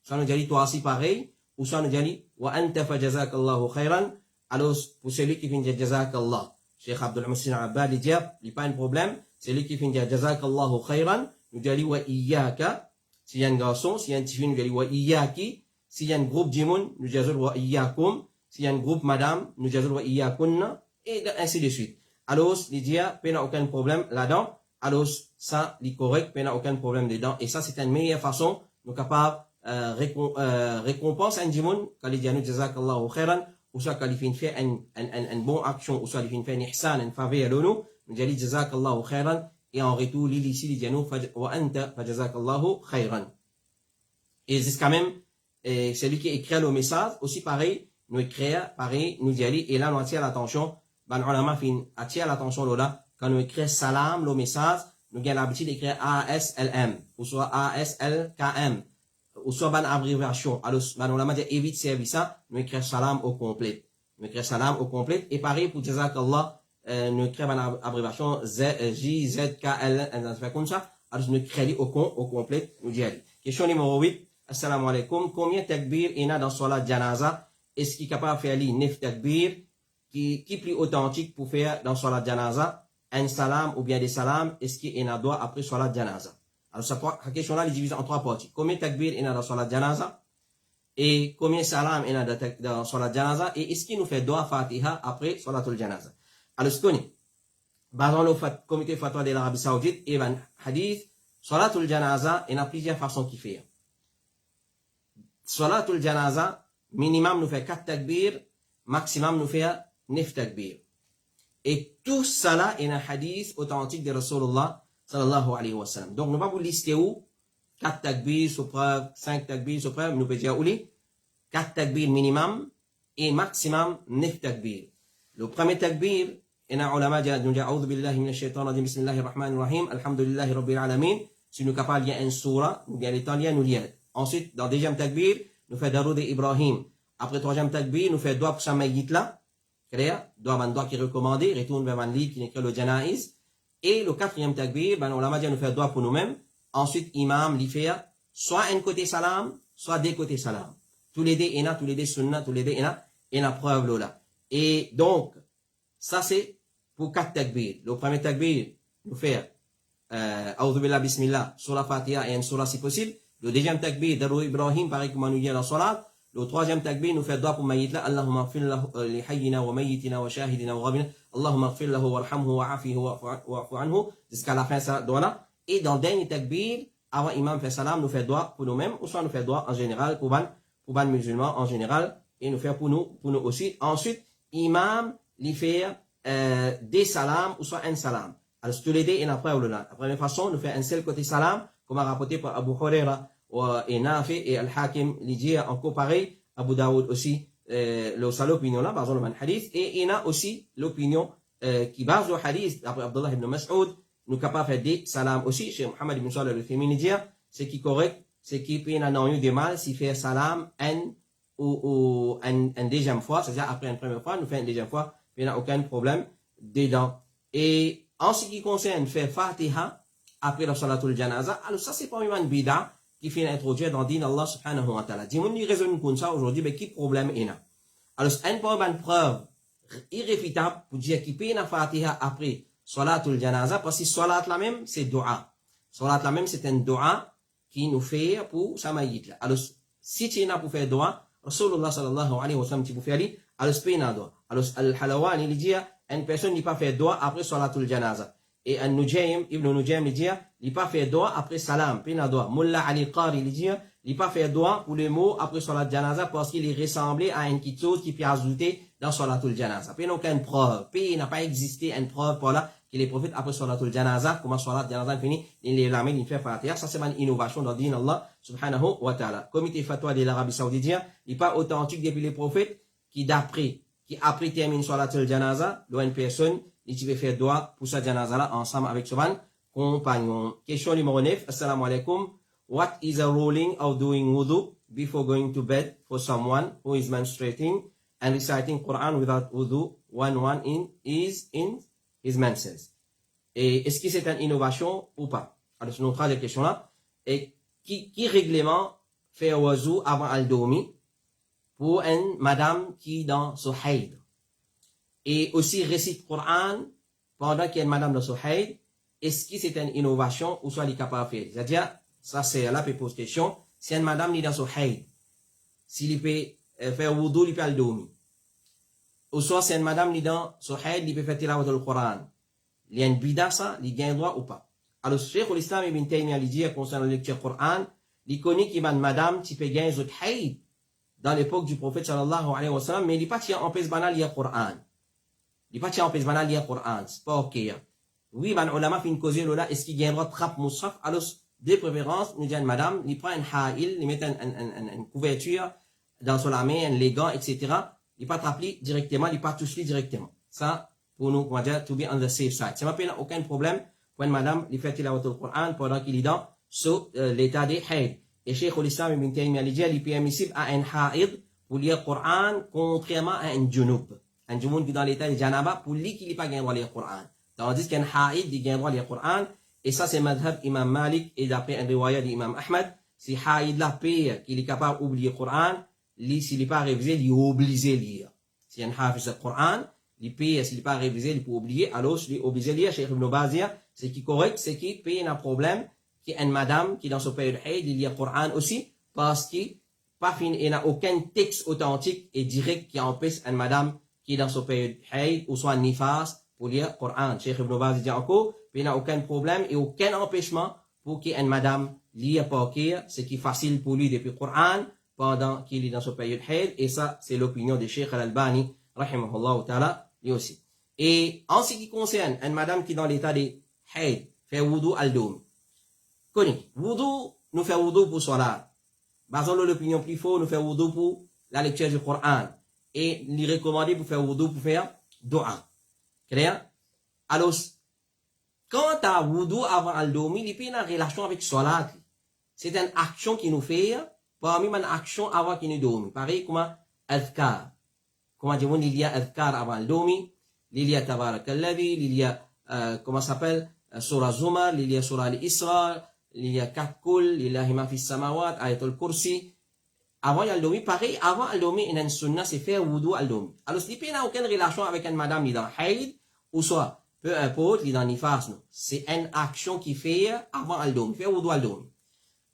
Speaker 1: Soit nous dit toi aussi pareil, ou soit nous dit wa anta fa Jazakallahu khairan. Alors, pour celui qui vient dire Jazakallah, Cheikh Abdul Muhsin al-Abbad dit il n'y a pas de problème. Celui qui vient dire Jazakallahu khairan, nous dit wa iyyaka. S'il y a un garçon, s'il y a un petit fille, nous dit wa iyyaki. S'il y a un groupe Jimoun, nous disons wa iyyakum. S'il y a un groupe madame, nous disons wa iyyakunna. Et ainsi de suite. Alors, il dit, il n'y a aucun problème là-dedans. Alors, ça, il est correct, il n'y a aucun problème dedans. Et ça, c'est une meilleure façon, nous capables, récompense un Jimoun, quand il dit, nous jazakallahu khairan, ou soit quand il fait une bonne action, ou soit il fait un ihsan, une faveur à nous, nous disons jazakallahu khairan, et en retour, il ici, il dit, nous, wa anta fa jazakallahu khairan. Et c'est quand même, celui qui écrit le message, aussi pareil, nous écrire, pareil, nous dit, et là, nous attire l'attention, ben, on attire l'attention, là, quand nous écrivons salam, le message, nous avons l'habitude d'écrire ASLM, ou soit ASLKM, ou soit ben, abréviation. Alors, ben, on a dit, évite service, nous écrivons salam au complet. Nous écrivons salam au complet, et pareil, pour Jazakallah, nous écrivons ben, abréviation JZKL, comme ça, alors, nous écrivons au complet, nous dit, question numéro 8. Assalamu alaikum. Combien de takbir il y a dans Salat Janaza? Est-ce qu'il est capable de faire les 9 takbir qui est plus authentique pour faire dans Salat Janaza? Un salam ou bien des salams, est-ce qu'il y en a droit après Salat Janaza? Alors, cette question-là est divisée en 3 parties. Combien de takbir il y a dans Salat Janaza? Et combien de salam il y a dans Salat Janaza? Et est-ce qu'il nous fait droit Fatiha après Salatul Janaza? Alors, ce qu'on est, basant le comité fatwa de l'Arabie Saoudite, et ben, hadith, Salatul Janaza, il y a plusieurs façons qu'il fait. Salatul Janaza, minimum nous fait 4 takbir, maximum nous fait 9 takbir. Et tout cela est un hadith authentique de Rasulullah sallallahu alayhi wa sallam. Donc, nous ne pouvons pas vous lister où 4 takbir, sous preuve, 5 takbir, sous preuve, nous pouvons dire où les 4 takbir minimum et maximum 9 takbir. Le premier takbir, il y a un ulama qui dit A'udhu billahi minash shaitan rajim, bismillahir rahmanir rahim, alhamdulillahi rabbil alamin. Si nous sommes capables de lire une surah, nous bien les temps lire, nous lire. Ensuite, dans le deuxième takbir, nous faisons Daroud Ibrahim. Après le troisième takbir, nous faisons doigt pour sa maït là. Clair? Doigt qui est recommandé, retourne vers un livre qui n'est que le Janaïs. Et le quatrième takbir, on l'a dit, nous faisons doigt pour nous-mêmes. Ensuite, imam, l'y fait soit un côté salam, soit des côtés salam. Tous les deux, il tous les deux sunnah, tous les deux, il y a preuve là. Et donc, ça c'est pour 4 takbir. Le premier takbir, nous faisons A'udhu billah bismillah, sur la Fatiha et un surah si possible. Le deuxième takbir, Daroud Ibrahim, pareil comme on nous dit dans la salat. Le troisième takbir, nous fait doigt pour maït là. Allahumma gfir lahu li hayyina wa mayyitina wa shahidina wa ghabina. Allahumma gfir lahu warhamhu wa afihi wa'fu anhu. Jusqu'à la fin, ça doigt là. Et dans le dernier takbir, avant imam fait salam, nous fait doigt pour nous-mêmes, ou soit nous fait doigt en général pour ban musulmans en général, et nous fait pour nous aussi. Ensuite, imam, lui fait des salams, ou soit un salam. Alors, tous les deux, il y a preuve là. La première façon, nous fait un seul côté salam, comme a rapporté par Abu Huraira et Nafi et Al-Hakim, l'idée encore pareil, Abu Daoud aussi, l'opinion là, par exemple, le hadith, et il y a aussi l'opinion qui base le hadith, après Abdullah ibn Mas'ud, nous capables de faire des salams aussi, chez Muhammad ibn Salih al-Fémini dit, c'est qui est correct, c'est qui peut y en eu de mal, s'il fait salam, ou une deuxième fois, c'est-à-dire après une première fois, nous fait une deuxième fois, il n'y a aucun problème dedans. Et en ce qui concerne faire Fatiha, après la Salatul Janaza, alors ça c'est pas une bida qui fait introduire dans le din Allah subhanahu wa ta'ala. Dis-moi, nous raisonnons comme ça aujourd'hui, mais qui problème est là? Alors c'est une preuve irréfutable pour dire qu'il peut y avoir Fatiha après Salatul Janaza, parce que Salat la même, c'est dua. Salat la même, c'est un dua qui nous fait pour sa maït là. Alors, si tu es là pour faire dua, Rasulullah sallallahu alayhi wa sallam, tu peux faire lui, alors c'est pas une dua. Alors, Al-Halawani, il dit, une personne n'est pas fait dua après Salatul Janaza. Et Ibn Nujaym, il dit, il pas fait doigt après salam, puis il doigt. Mullah Ali Qari, il dit, il pas fait doigt pour les mots après salat janaza parce qu'il est ressemblé à une petite chose qui peut ajouter dans salatul janaza. Puis il n'a aucune preuve. Puis il n'a pas existé une preuve pour là que les prophètes après salatul janaza, comment salat janaza fini, il les il fait fatiha. Ça c'est une innovation dans le din Allah subhanahu wa ta'ala. Comité fatwa de l'Arabie Saoudite, il n'est pas authentique depuis les prophètes qui après termine salatul janaza, une personne, il peut faire doigt pour sa janaza là ensemble avec son compagnon. Question numéro 9. Assalamu alaikum. What is a ruling of doing wudu before going to bed for someone who is menstruating and reciting Quran without wudu when one is in his menses? Et est-ce que c'est une innovation ou pas? Alors, c'est notre troisième question là. Et qui règlement fait wudu avant de dormir pour une madame qui est dans son haïd? Et aussi récite Quran pendant qu'il y a une madame dans son haïd. Est-ce que c'est une innovation ou soit elle est capable de faire? C'est-à-dire, ça c'est là pour poser question. Si une madame est dans son haïd, s'il peut faire wudu, il peut aller dormir. Ou soit si une madame est dans son haïd, il peut faire tilawat al-Quran. Il y a une bida ça, il gagne droit ou pas. Alors, Cheikh l'Islam Ibn Taymiyyah il dit concernant la lecture Quran, il connaît qu'il y a une madame qui peut gagner son haïd dans l'époque du prophète sallallahu alayhi wa sallam, mais il n'est pas en pèse banal lire Quran. Il n'est pas en pèse banal lire Quran. C'est pas ok. Oui, ben, ulama fait une cause là, est-ce qu'il gagne droit de trappe moussaf? Alors, de préférence, nous disons madame, il prend un haïl, il met une couverture dans son main, un gants, etc. Il pas trapper directement, il pas toucher directement. Ça, pour nous, on va dire, to be on the safe side. Ça m'appelle aucun problème pour une madame, il fait tilawat al-Quran pendant qu'il est dans l'état des haïd. Et Cheikh l'Islam Ibn Taymiyyah il dit, il est permissible à un haïd pour lire Quran, contrairement à un junub. Un junub qui est dans l'état de janaba, pour lui qui n'est pas gagné à lire Quran. Tandis qu'un haïd, il gagne droit à lire Quran. Et ça, c'est madhab Imam Malik et d'après un riwaya d'Imam Ahmad. Si haïd la paye, qu'il est capable d'oublier le Coran, s'il n'est pas révisé, il est obligé de lire. Si un hafiz le Coran, il paye, s'il n'est pas révisé, il peut oublier, alors il est obligé de lire. Cheikh Ibn Bazia, c'est qui est correct, c'est qu'il paye un problème, qui est une madame qui dans son période haïd, il lit le Coran aussi, parce qu'il n'a aucun texte authentique et direct qui empêche une madame qui est dans son période haïd, ou soit nifas, pour lire le Coran. Cheikh Ibn Bazia dit encore, il n'y a aucun problème et aucun empêchement pour qu'une madame lise par cœur, ce qui est facile pour lui depuis le Coran pendant qu'il est dans sa période haïd. Et ça, c'est l'opinion de Cheikh Al-Albani, rahimahullah ta'ala, lui aussi. Et en ce qui concerne une madame qui est dans l'état de haïd, fait wudu al-doum. Connu, wudu, nous fait wudu pour salat. Basons l'opinion plus forte, nous fait wudu pour la lecture du Coran. Et il est recommandé pour faire wudu pour faire dua. Clair? Alors, quand tu as wudu avant de dormir, il y a une relation avec salat. C'est une action qui nous fait, parmi une action avant qu'il nous dorme. Pareil comme adhkar. Comme il y a adhkar avant de dormir, il y a tabarak al-ladhi, il y a, comment ça s'appelle, surah Zumar, il y a surah al-Isra, il y a Katkul, il y a Hima fi samawat, ayatul kursi. Avant de dormir, pareil, avant de dormir, il y a une sunna, c'est faire wudu à dormir. Alors, il n'y a aucune relation avec une madame qui est dans haïd, ou soit, peu importe, il est dans nifas, non. C'est une action qu'il fait avant de dormir, faire wudu à dormir.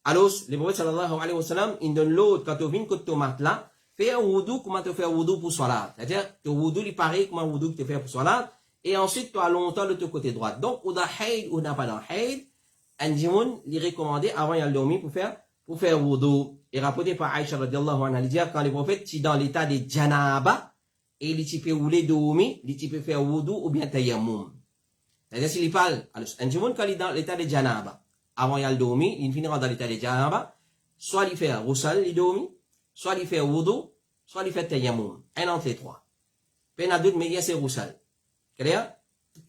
Speaker 1: Alors, le prophète sallallahu alayhi wa sallam, il donne l'autre, quand tu viens que tu mates là, fais un wudu, comment tu fais un wudu pour salat. C'est-à-dire, ton wudu, il paraît comme un wudu que tu fais pour salat, et ensuite, tu as longtemps de ton côté droit. Donc, ou dans haïd, ou dans pas dans haïd, un djimoun, il est recommandé avant de dormir pour faire wudu. Et rapporté par Aïcha radiallahu anha, il dit, quand le prophète, tu es dans l'état de janaba, et il peut rouler dormir, il peut faire wudu ou bien tayammum. C'est-à-dire, s'il parle, alors, un djimoun, quand il est dans l'état de janaba, avant de dormir, il finira dans l'état de janaba, soit il fait roussal, il dormit, soit il fait wudu, soit il fait tayammum. Un entre les trois. Peine à doute, mais il y a ces roussal. Clair?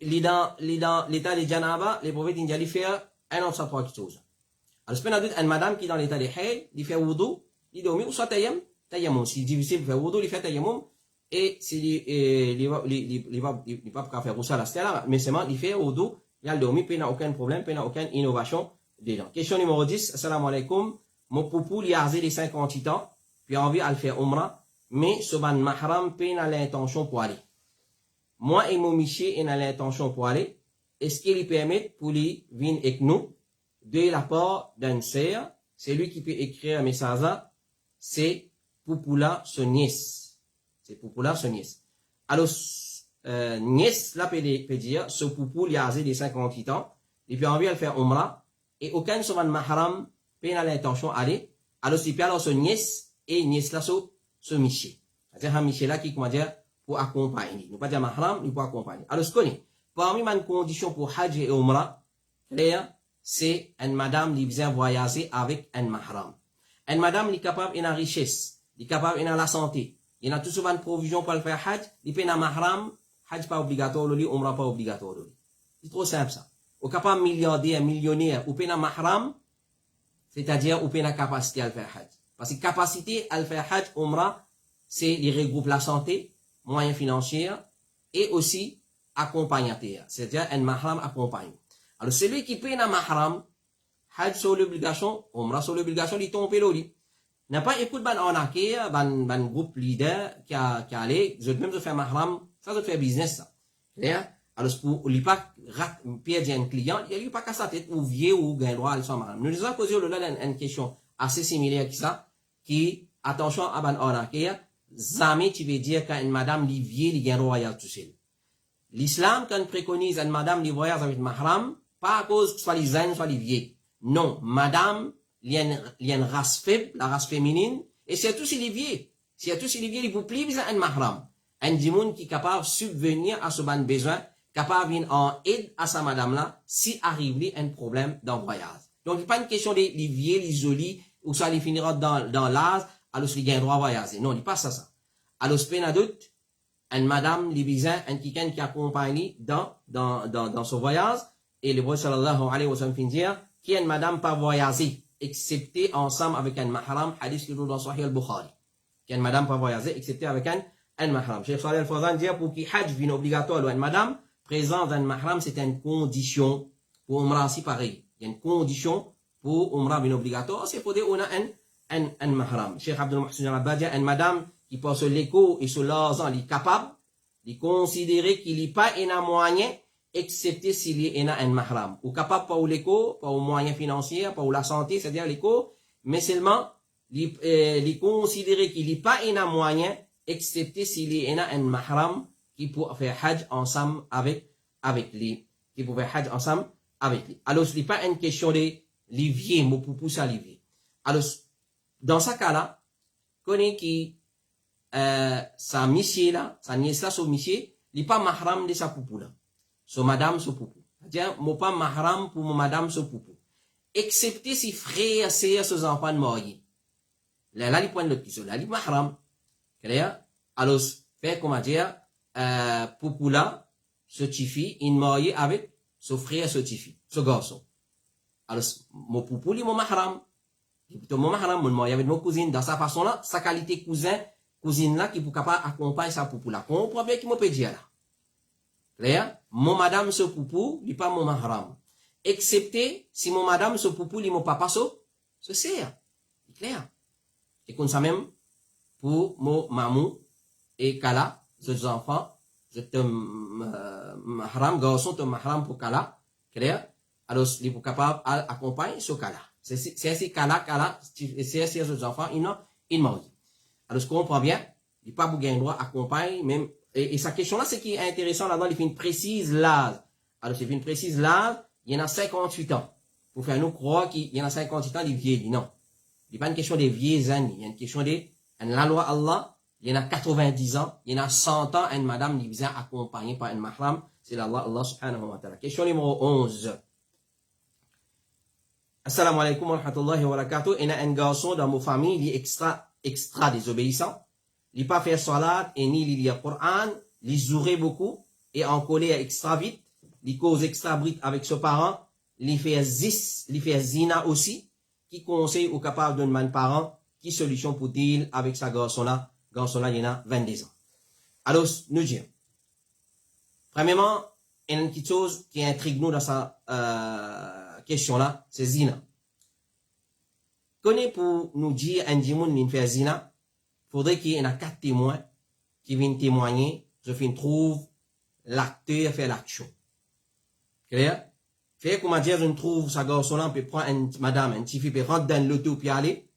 Speaker 1: Il est dans l'état de janaba, le prophète, il dit, faire un entre ces trois choses. Alors, c'est pas doute, une madame qui est dans l'état de haïd, il fait wudu, il dormit, ou soit tayammum. Si c'est difficile de faire wudu, il fait tayammum, et s'il va pas faire ça à la là, mais seulement, il fait wudu, il a dormi, puis il n'a aucun problème, puis il n'a aucune innovation dedans. Question numéro 10, assalamu alaikum. Mon poupou, il a les 58 ans, puis a envie de faire umrah, mais ce ban mahram, puis il a l'intention pour aller. Moi et mon miché, il a l'intention pour aller. Est-ce qu'il lui permet pour lui venir avec nous? De la part d'un sœur, c'est lui qui peut écrire un message, c'est Poupoula son nièce. C'est Poupoula son nièce. Alors, nièce, là, peut dire, ce poupou, il a âgé de 58 ans, et puis envie de faire Umrah, et aucun de son mahram peut avoir l'intention d'aller, alors il peut alors son nièce, et nièce là, ce monsieur. C'est-à-dire, un monsieur là qui, comment dire, pour accompagner. Nous pas dire mahram, il pour accompagner. Alors, ce qu'on est, parmi les conditions pour Hajj et Umrah, c'est une madame qui vient voyager avec un mahram. Une madame qui est capable de la richesse, qui est capable de la santé, il a tout souvent une provision pour le faire Hajj, il peut un mahram, Hajj pas obligatoire, Umrah pas obligatoire. C'est trop simple ça. Au capable milliardaire, millionnaire, ou peut un mahram, c'est-à-dire ou peut la capacité à le faire Hajj. Parce que capacité à le faire Hajj, Umrah, c'est il regroupe la santé, moyens financiers et aussi accompagnateur, c'est-à-dire un mahram accompagne. Alors celui qui paye un mahram, Hajj sur l'obligation, Umrah sur l'obligation, il tombe l'oli. N'a pas écouté ban onake, ban groupe leader qui a allé, je même de faire mahram, ça de faire business ça. Alors pour lui pas perdre un client, il lui pas qu'à sa tête ou vieux ou gain droit à son mahram. Nous avons posé une question assez similaire qui ça, qui attention à ban onake, jamais tu veux dire qu'une madame li vieux li gain royal tout seul. L'islam, quand préconise une madame qui voyage avec mahram, pas à cause soit les jeunes, soit les vieux. Non, madame, il y a une race faible, la race féminine, et surtout si les vieux. Surtout si les vieux, ils vous plient, ils ont un mahram. Un dimoun qui est capable de subvenir à ce bon besoin, capable de venir en aide à sa madame là, si arrive un problème dans le voyage. Donc, il n'est pas une question des vieux, les jolis, ou ça les finira dans l'âge, alors ils ont droit à voyager. Non, il n'est pas ça. Alors, c'est pas doute, une madame, les bizins, un quelqu'un qui accompagne dans ce voyage, et le prophète sallallahu alayhi wa sallam dire, qui est une madame pas voyager, excepté ensemble avec un mahram, hadith qui est dans Sahih al-Bukhari. Qui est une madame pas voyager, excepté avec un mahram. Cheikh Salih al-Fawzan dit, pour qu'il hajj vienne obligatoire, une madame, présence d'un mahram, c'est une condition pour Umrah aussi pareil. Il y a une condition pour Umrah vienne obligatoire, c'est pour dire, on a un mahram. Cheikh Abdul Muhsin al-Abadi, une madame, qui pense l'écho et sur l'argent, il est capable de considérer qu'il n'est pas un moyen, excepté s'il est un mahram. Ou capable pas l'écho, pas aux moyens financiers, pas la santé, c'est-à-dire l'écho, mais seulement, il considérer qu'il n'est pas un moyen, excepté s'il est un mahram qui peut faire hajj ensemble avec lui. Qui peut faire hajj ensemble avec lui. Alors, ce n'est pas une question de vieux, mais pour pousser à vieux. Alors, dans ce cas-là, connaît qui sa monsieur là, sa nièce là, son monsieur, il n'est pas mahram de sa poupou là. Son madame, son poupou. C'est-à-dire, moi pas mahram pour mon madame, son poupou. Excepté si frère, sœur, ses enfants mariés. Là, il point de l'autre question. Là, il est mahram. Clair? Alors, fait, comment dire, poupou là, ce tifi, il marié avec son frère, ce tifi, ce garçon. Alors, mon poupou, il est mon mahram. Plutôt mon mahram, mon marié avec mon cousine. Dans sa façon là, sa qualité cousine là, qui peut capable accompagner sa poupou là. Comprends bien qui me peut dire là. Clair? Mon madame ce poupou, il n'est pas mon mahram. Excepté si mon madame ce poupou, il est mon papa ce sert. C'est clair? Et comme ça même, pour mon mamou et Kala, ces enfants, c'est un mahram, garçon, un mahram pour Kala. Clair? Alors, il est capable d'accompagner ce Kala. C'est Kala, c'est ces enfants, ils marient. Alors, je comprends bien, il n'est pas pour gagner droit accompagner, même. Et sa question-là, c'est qui est intéressant là-dedans, il fait une précise l'âge. Alors, c'est une précise l'âge, il y en a 58 ans. Pour faire nous croire qu'il y en a 58 ans, il vieillit. Non. Il n'y a pas une question des vieilles années. Il y a une question de la loi Allah, il y en a 90 ans, il y en a 100 ans, une madame qui vient accompagnée par un mahram, c'est la loi Allah subhanahu wa ta'ala. Question numéro 11. Assalamu alaikum wa rahmatullahi wa barakatuh. Il y a un garçon dans ma famille, il est extra désobéissant. Il n'est pas fait salat et ni il lit le Coran, il jouerait beaucoup et en colère extra vite, il cause extra vite avec ses parents, il fait zina aussi, qui conseille aux capables d'un man parent, qui solution pour deal avec sa garçon-là, il y en a 22 ans. Alors, nous disons, premièrement, il y a une petite chose qui intrigue nous dans sa question-là, c'est zina. Connais pour nous dire un dimoun qui fait zina, faudrait qu'il y ait 4 témoins qui viennent témoigner, je trouve l'acteur fait l'action. Clair? Fait comment dire, je trouve sa garçon-là, peut prendre une madame, une petite fille, peut rentrer dans l'hôtel puis aller.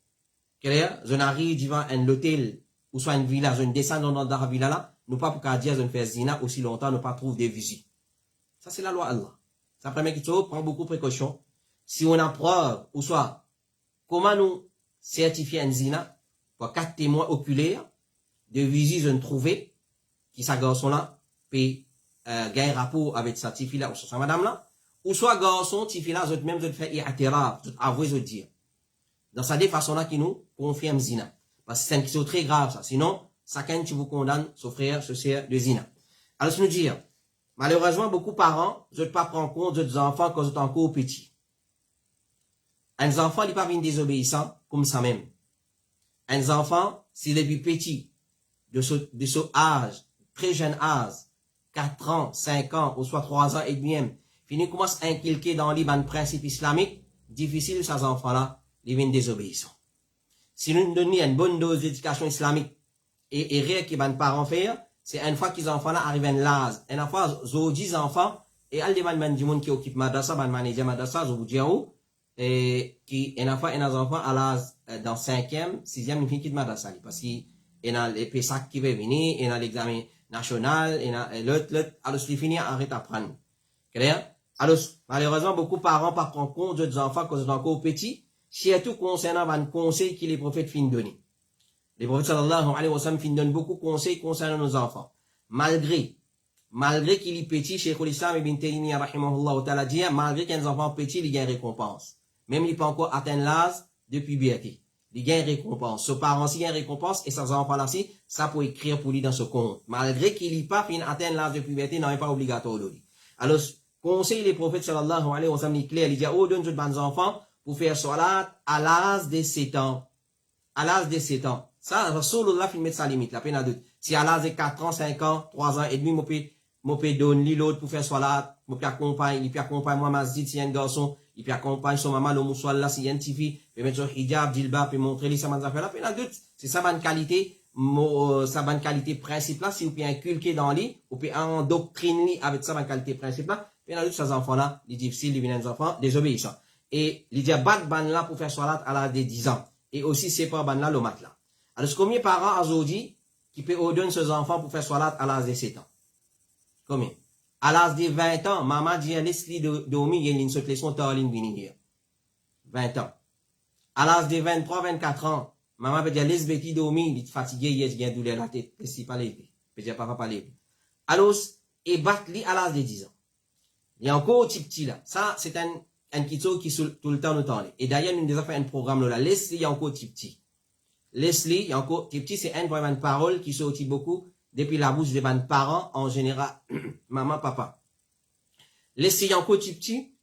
Speaker 1: Clair? Je n'arrive devant un hôtel, ou soit une villa, je descends dans la villa là, nous pas pour qu'à dire de faire zina aussi longtemps, nous pas trouver des visites. Ça, c'est la loi Allah. Ça permet qu'il faut prendre beaucoup de précautions. Si on a preuve, ou soit, comment nous certifier un zina, pour 4 témoins oculaires, de visites de trouver, qui sa garçon-là, puis, gagner rapport avec sa petite fille-là, ou sa madame-là, ou soit garçon, petite fille-là, vous même, vous faire i'tiraf, vous avouez, vous dire. Dans sa des façons-là qui nous confirme zina. Parce que c'est une question très grave, ça. Sinon, chacun qui vous condamne, son frère, ce sert de zina. Alors, c'est nous dire, malheureusement, beaucoup de parents, je ne pas prendre compte des enfants quand ils sont encore petits. Un enfant, il n'est pas désobéissant, comme ça même. Un enfant, s'il est plus petit, de ce âge, très jeune âge, 4 ans, 5 ans, ou soit 3 ans et demi, il commence à inculquer dans les principes islamiques, difficile, ces enfants-là, ils viennent désobéissants. Si nous donnons une bonne dose d'éducation islamique, et rien que les parents faire, c'est une fois que les enfants là arrivent à l'âge, une fois, ils 10 enfants, et ils demandent du monde qui occupe madrasa, manager madrasa, ils vous disent où, et qui, une fois, un enfant à l'âge, dans 5e, 6e, il finit de madrasa, parce qu'il y a les PSAC qui va venir, il y a l'examen national, il y a l'autre, alors il finit, arrête à prendre. Clair? Alors, malheureusement, beaucoup de parents pas prendre compte des enfants quand ils sont encore petits, surtout concernant un conseil que les prophètes finissent de donner. Les prophètes sallallahu alayhi wa sallam donnent beaucoup de conseils concernant nos enfants. Malgré qu'il est petit, Cheikh l'Islam ibn Taymiyyah rahimahullah ta'ala dit, malgré qu'un enfant petit, il gagne récompense. Même il n'est pas encore atteint l'âge de puberté. Il gagne récompense. Ce parent s'il gagne récompense et ses enfants là ci, ça peut écrire pour lui dans ce compte. Malgré qu'il n'est pas atteint l'âge de puberté, non, il n'est pas obligatoire de lui. Alors, conseil les prophètes sallallahu alayhi wa sallam, il est clair, il dit, oh, donne de enfants pour faire salat à l'âge de 7 ans. À l'âge de 7 ans. Ça, Rasulullah fait mettre sa limite, la peine à doute. Si à l'âge de 4 ans, 5 ans, 3 ans et demi, moi peut donner l'autre pour faire salat, moi peut accompagner, il peut accompagner moi masjid si y a un garçon, il peut accompagner son maman, le moussoir là, si y a une petite fille, peut mettre son hijab, djilbab, peut montrer lui, ça m'a fait la peine à doute. C'est ça bonne qualité, sa bonne qualité principe là, si vous pouvez inculquer dans lui, vous pouvez endoctriner avec sa bonne qualité principe là, peine à doute, ces enfants là, les difficiles, les vilains enfants, désobéissants. Et il dit, bat ban là pour faire salat à l'âge de 10 ans. Et aussi, c'est pas ban là, le mat là. Alors, combien de parents aujourd'hui qui peut ordonner ses enfants pour faire salat à l'âge de 7 ans? Combien? À l'âge de 20 ans, maman dit, laisse-lui dormir, il y a une seule leçon, t'as une venir. 20 ans. À l'âge de 23, 24 ans, maman peut dire, laisse Betty dormir, il est fatigué, il a douleur la tête, et si pas lever. Peut dire, papa pas lever. Alors, et battre-lui à l'âge de 10 ans. Il y a encore petit là. Ça, c'est un kito qui tout le temps nous tend. Et d'ailleurs, nous avons fait un programme là, laisse-lui, il y a encore petit. Leslie, il y a encore, petit, c'est une parole qui sortit beaucoup depuis la bouche des parents, en général, maman, papa. Leslie, il y a encore petit,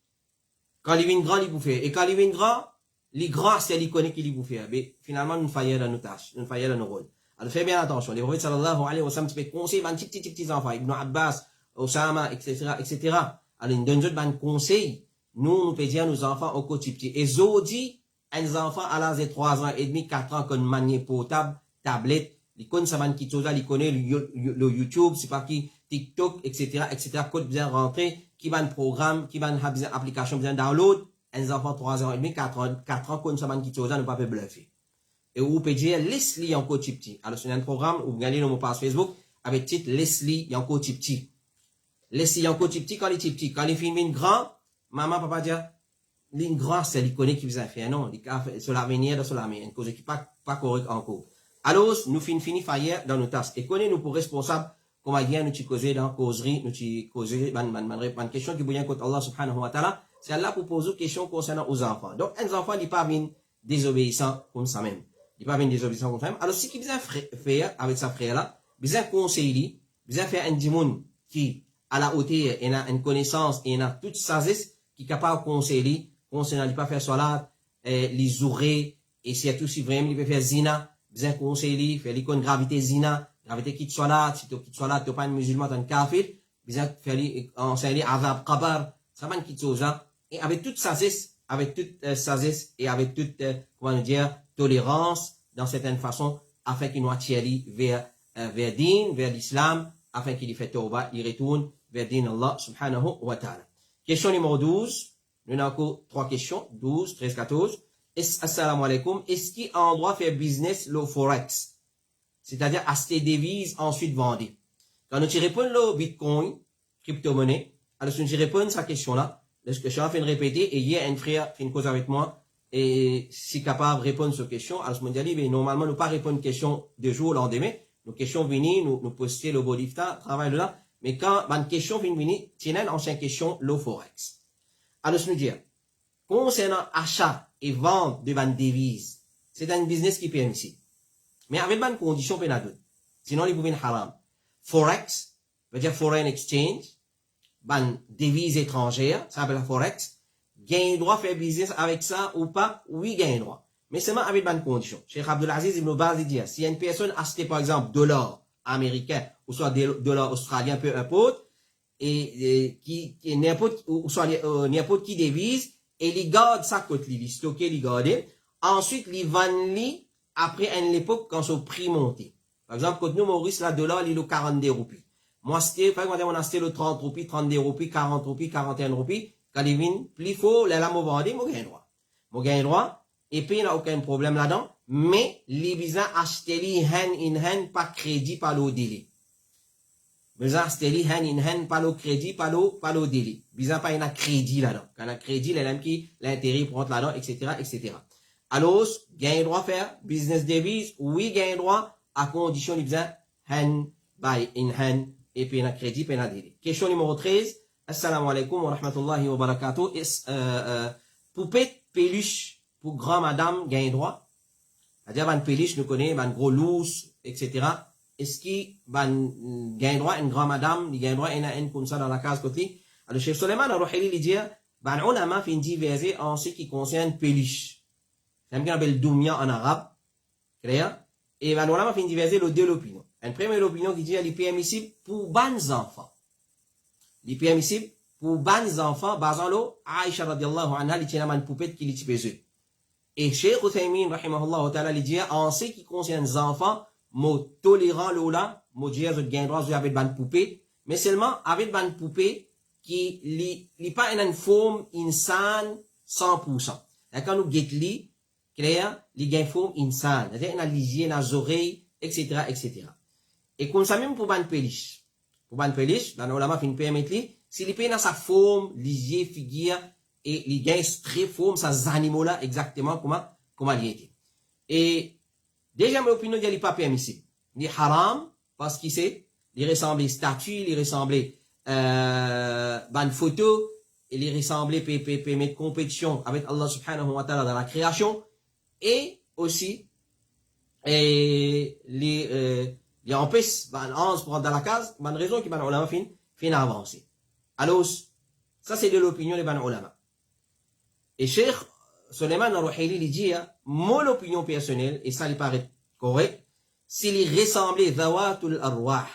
Speaker 1: quand il vient grand, il bouffe. Et quand il vient grand, les grands, c'est les connaît qui les bouffe. Mais finalement, nous faillons dans nos tâches, nous faillons dans nos rôles. Alors, faites bien attention. Les prophètes sallallahu alayhi wa sallam, tu peux conseiller un petits enfants, Ibn Abbas, Osama, etc., etc. Alors, nous donnons un conseil. Nous pouvons dire nos enfants au quotidien. Et Zodi, un enfant à l'âge de 3 ans et demi, 4 ans, qu'on manière portable, tablette, il connaît ça, qui chose là, il connaît le YouTube, c'est pas qui, TikTok, etc., code bien rentré, qui va un programme, qui va une application bien download, un enfant 3 ans et demi, 4 ans, connaît ça, qui chose là, ne pas bluffer. Et vous pouvez dire, Leslie, encore petit. Alors, c'est un programme où vous gagnez nos page Facebook, avec titre, Leslie, encore petit. Leslie, encore petit, quand il est petit. Quand il finit grand, maman, papa dit, ligne grande, c'est les connaît qui vous a fait, non, sur l'avenir, sur la main, une cause qui pas correct encore. Alors, nous finissons faillir dans nos tâches. Et connaît nous pour responsable, comme hier, nous causer dans causerie, nous causer, une question qui bouillon contre Allah subhanahu wa ta'ala, c'est Allah pour poser une question concernant aux enfants. Donc, un enfant, il pas venir désobéissant comme ça même. Il pas venir désobéissant comme ça même. Alors, ce qu'il besoin faire avec sa frère là, besoin conseiller, besoin faire un dimoun qui, à la hauteur, il a une connaissance, et il a toute sagesse, qui est capable de conseiller, concernant, il pas faire salat, les oreilles, et c'est tout si vraiment, il peut faire zina, besoin conseiller, faire l'icône gravité zina, gravité qui salat, si tu quittes salat, tu pas un musulman, tu es un kafir, besoin faire enseigner azab qabar, ça va une petite chose, hein, et avec toute sagesse, et avec toute, comment dire, tolérance, dans certaines façons, afin qu'il nous attire vers din, vers l'islam, afin qu'il y fait tawbah, il retourne vers din Allah, subhanahu wa ta'ala. Question numéro 12. Nous avons encore 3 questions. 12, 13, 14. Assalamu alaikum. Est-ce qu'il y a un droit de faire business le forex? C'est-à-dire acheter des devises, ensuite vendre. Quand nous répondons au Bitcoin, crypto-monnaie, alors nous répondons à cette question-là. Je suis en train de répéter et hier un frère fait une cause avec moi et si capable de répondre à cette question, alors je me dis, mais normalement, nous pas répondre à une question de jour au lendemain. Nos questions viennent, nous poster le bodifta, travail là. Mais quand une question vient venir, c'est une ancienne question, le forex. Alors je me dis, concernant achat et vente de vannes devises, c'est un business qui permet ici. Mais avec une condition pénale. Sinon, il peut être haram. Forex, veut dire foreign exchange, ban devise étrangère, ça s'appelle la forex. Gain droit faire business avec ça ou pas? Oui, gain droit. Mais seulement avec une condition. Cheikh Abdelaziz Ibn Baz dit, si une personne achète par exemple dollars américains ou soit dollars australiens, peu importe, et qui n'importe ou soit n'importe qui devise, et il garde ça côté lui, stocker, il garde. Ensuite, il vend lui après une époque quand son prix monté. Par exemple, quand nous Maurice la dollar, il est 42 roupies. Moi, c'était, par exemple, on a acheté le 30 roupies, 32 roupies, 40 roupies, 41 roupies. Quand il vient, plus fort, là, moi, vendé, moi, gagne droit. Moi, gagne droit. Et puis, il n'y a aucun problème là-dedans. Mais, les visas acheter hand in hand, pas crédit, pas le délai. Visa acheter hand in hand, pas le crédit, pas le délai. Visa pas, il y a crédit là-dedans. Quand il y a crédit, il y a qui, l'intérêt pour là-dedans, etc., etc. Alors, gagne droit faire, business devise, oui, gagne droit, à condition, il visa hand by in hand, et puis il y a crédit, puis il y a délai. Question numéro 13. Assalamu alaikum wa rahmatullahi wa barakatuh. Poupette peluche pour grand madame gagne droit. C'est-à-dire, une peluche, nous connaissons, une gros lousse, etc. Est-ce qu'il gagne droit une grand madame, il gagne droit une comme ça dans la case côté? Alors, Cheikh Suleiman al-Ruhili, il dit, on a fait une diversité en ce qui concerne peluche. C'est un peu appelle doumia en arabe. Clair? Et on a fait une diversité de deux opinions. Une première opinion qui dit, il est permissible pour bons enfants. Il est permissible pour bons enfants, basant l'eau, Aïcha radiallahu anha, il tient une poupette qui est pesée. Et Cheikh Uthaymin, rahimahullah ta'ala, il dit, en ce qui concerne les enfants, mo tolérant l'eau là, mo dire, je gagne droit, avec une poupée, mais seulement avec une poupée qui n'est pas une forme insane 100%. Quand nous guettons li, clair, il gagne forme insane. C'est-à-dire, il a lisier, il a les oreilles, etc., etc. Et comme ça même pour une peluche. Pour une peluche, dans l'olama fin permettre li, s'il est dans sa forme, lisier, figure, et il gagne très forme, ces animaux-là, exactement comment il était. Et, déjà, mon opinion, il n'est pas permissible. Il est haram, parce qu'il sait, il ressemble à statue, il ressemble à une photo, il ressemble à mettre compétition avec Allah subhanahu wa ta'ala dans la création, et aussi, il empêche, pour dans la case, une raison qui, ulama fin avancer. Alors, ça c'est de l'opinion des ulama. Et Cheikh Suleiman al-Ruhili, il dit, mon opinion personnelle, et ça lui paraît correct, s'il y ressemblait Zawatul Arwah,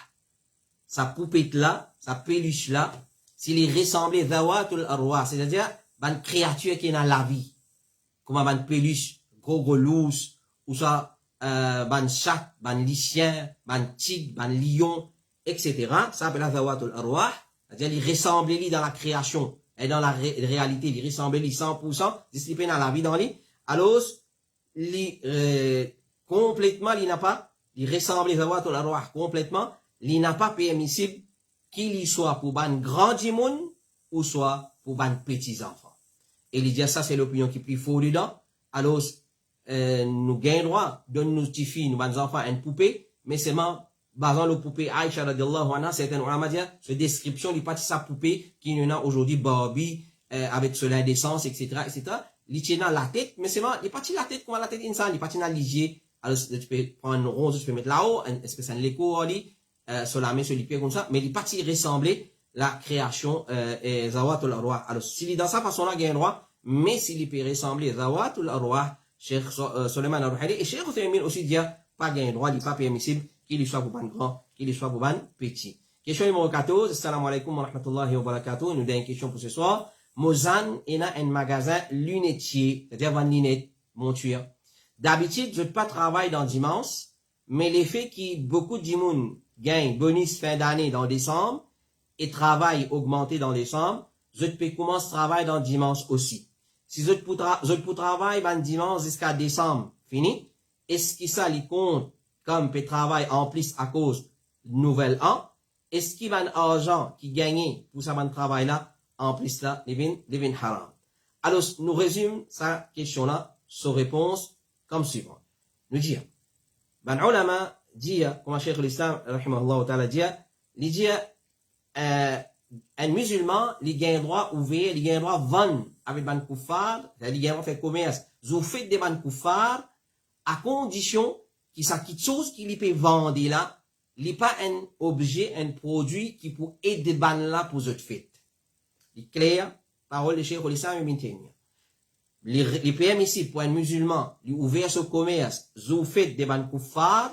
Speaker 1: sa poupette là, sa peluche là, s'il y ressemblait Zawatul Arwah, c'est-à-dire, une créature qui est dans la vie, comme une peluche, gros lousse, ou ça, une chat, un chien, un tigre, un lion, etc. Ça s'appelle Zawatul Arwah, c'est-à-dire, il ressemblait dans la création. Et dans la réalité, il ressemble 100%, discipliné dans la vie dans lui. Alors, complètement, il n'a pas, il ressemble les avoir complètement, il n'a pas permissible qu'il y soit pour ban grand monde ou soit pour ban petits enfants. Et il dit ça, c'est l'opinion qui est plus fort dedans. Alors, nous gagnons droit de nous notifier, nous ban enfants, une poupée, mais seulement, basant le poupée Aïcha radiallahu anha, certains ulama disent, ce description, il partit sa poupée, qui nous a aujourd'hui Barbie, avec cela d'essence, etc., etc. Il tient dans la tête, mais c'est il partit la tête comme la tête insane, il partit dans l'hygiène. Alors, tu peux prendre une rose, tu peux mettre là-haut, est-ce que c'est un léco, sur la main, sur les pieds comme ça, mais il partit ressembler la création, Zawatul Arwah. Alors, s'il est dans sa façon-là, il y a un droit, mais s'il peut ressembler Zawatul Arwah, Cheikh Suleiman al-Ruhili, et Cheikh Uthaymin aussi dit, pas gain droit, il n'est pas permissible, qu'il soit pour ban grand, qu'il soit pour ban petit. Question numéro 14. Assalamu alaikum wa rahmatullahi wa barakatuh. Nous avons une question pour ce soir. Mozan est dans un magasin lunetier, c'est-à-dire une lunette, monture. D'habitude, je ne pas travailler dans dimanche, mais l'effet qui beaucoup de monde gagne bonus fin d'année dans décembre et travail augmenté dans décembre, je peux commencer travail dans dimanche aussi. Si je peux travailler dans dimanche jusqu'à décembre, fini, est-ce que ça lui compte comme peut travail en plus à cause du nouvel an, est-ce qu'il y a un argent qui gagne pour ça ban travail là en plus là devin haram. Alors nous résumons sa question là, sa réponse comme suivant. Nous disons ban ulama dit comme Cheikh l'Islam rahimahullah ta'ala dit un musulman il gagne droit ouvrir, il gagne droit vendre avec ban kuffar, il gagne droit faire commerce, vous faites des ban kuffar à condition qu'il ça quelque chose qu'il peut vendre là, il n'est pas un objet, un produit qui peut aider ban là pour cette fête. C'est clair, parole de Cheikh l'Islam ibn Taymiyyah. Les permissible pour un musulman lui ouvrir ce commerce, vous faites des ban kuffar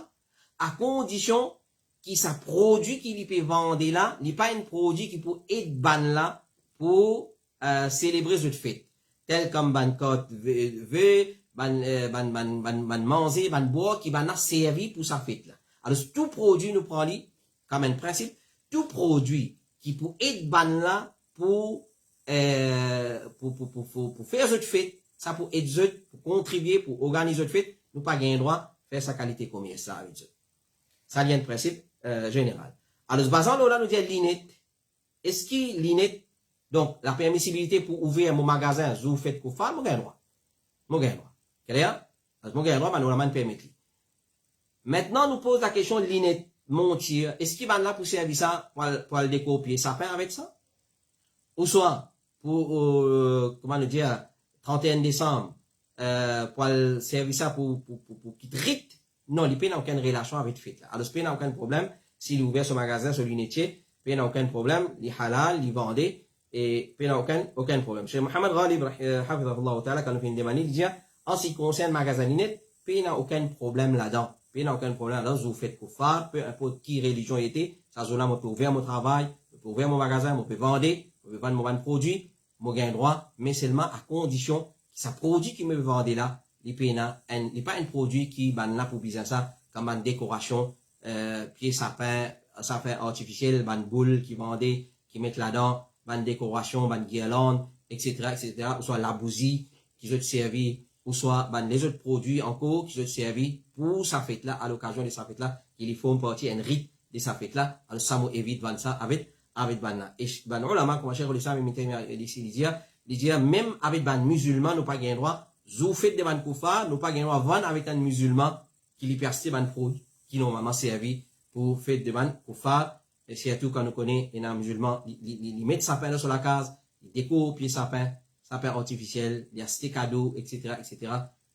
Speaker 1: à condition qu'il ça produit qu'il peut vendre là, n'est pas un produit qui peut aider ban là pour célébrer cette fête. Tel comme ban côte ban manger, ban boire qui ban servi pour sa fête là. Alors tout produit nous prend comme un principe, tout produit qui peut aider ban là pour faire cette fête, ça pour aider pour contribuer pour organiser cette fête, nous pas gagner droit faire sa qualité commerce ça avec eux. Ça vient de principe général. Alors basant là nous dit l'inet. Est-ce que l'inet donc la permissibilité pour ouvrir mon magasin, vous faites pour faire mon gain droit. Mon gain droit. Clair? Mon gain droit nous la permettre. Maintenant nous pose la question de l'inet montir. Est-ce qu'il va là pour servir ça pour le décopier ça fait avec ça? Ou soit pour comment le dire 31 décembre pour le servir ça pour qu'il rite. Non, il n'y a aucune relation avec fête là. Alors il n'y a aucun problème s'il ouvert ce magasin ce lunetier, il n'y a aucun problème, il halal, il vendait et il n'y a aucun problème. Chez Mohamed Ghalib hafidhahullah ta'ala quand on fait une demande il dit en ce qui concerne magasin lunettes, il n'y a aucun problème là-dedans. Il n'y a aucun problème là-dedans, vous faites pour faire, peu importe qui religion était, ça zone là moi peut ouvrir mon travail, je peux ouvrir mon magasin, je peux vendre, je peux vendre mon produit, je gagne droit, mais seulement à condition que ça produit qui me vend là, il n'est pas un produit qui ban là pour business ça, comme une décoration, pied sapin artificiel, ban boule qui vendait, qui mettent là-dedans, ban décoration, ban guirlande, etc., ou soit la bougie qui se servi, ou soit ban les autres produits encore qui se servi pour sa fête là, à l'occasion de sa fête là, il faut une partie, un rite de sa fête là, alors ça m'évite vendre ça avec ban là. Et ban ulama, comme Cheikh l'Islam il dit même avec ban musulman, nous pas gain droit, vous faites des ban kuffar, nous pas gain droit vendre avec un musulman qui lui persiste ban produit qui normalement servi pour faire des ban kuffar, et surtout quand nous connaissons un musulman, il met sapin sur la case, il découpe les sapin artificiel, il y a des cadeaux, etc.,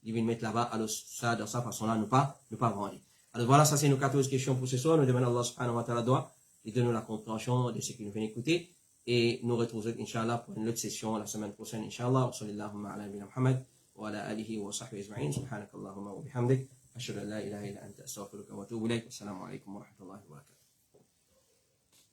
Speaker 1: il vient mettre là-bas, alors ça, dans sa façon-là, nous pas vendre. Alors voilà, ça c'est nos 14 questions pour ce soir, nous demandons à Allah subhanahu wa ta'ala doit, et donne-nous la compréhension de ce qui nous vient écouter, et nous retrouvons, Inch'Allah, pour une autre session la semaine prochaine, Inch'Allah, wa sallallahu ala nabina Muhammad, wa ala alihi wa sahbihi ajma'in, subhanakallahumma wa bihamdik, ashhadu an la ilaha illa anta astaghfiruka wa atubu ilayk, assalamu alaikum wa rahmatullahi wa barakatuh.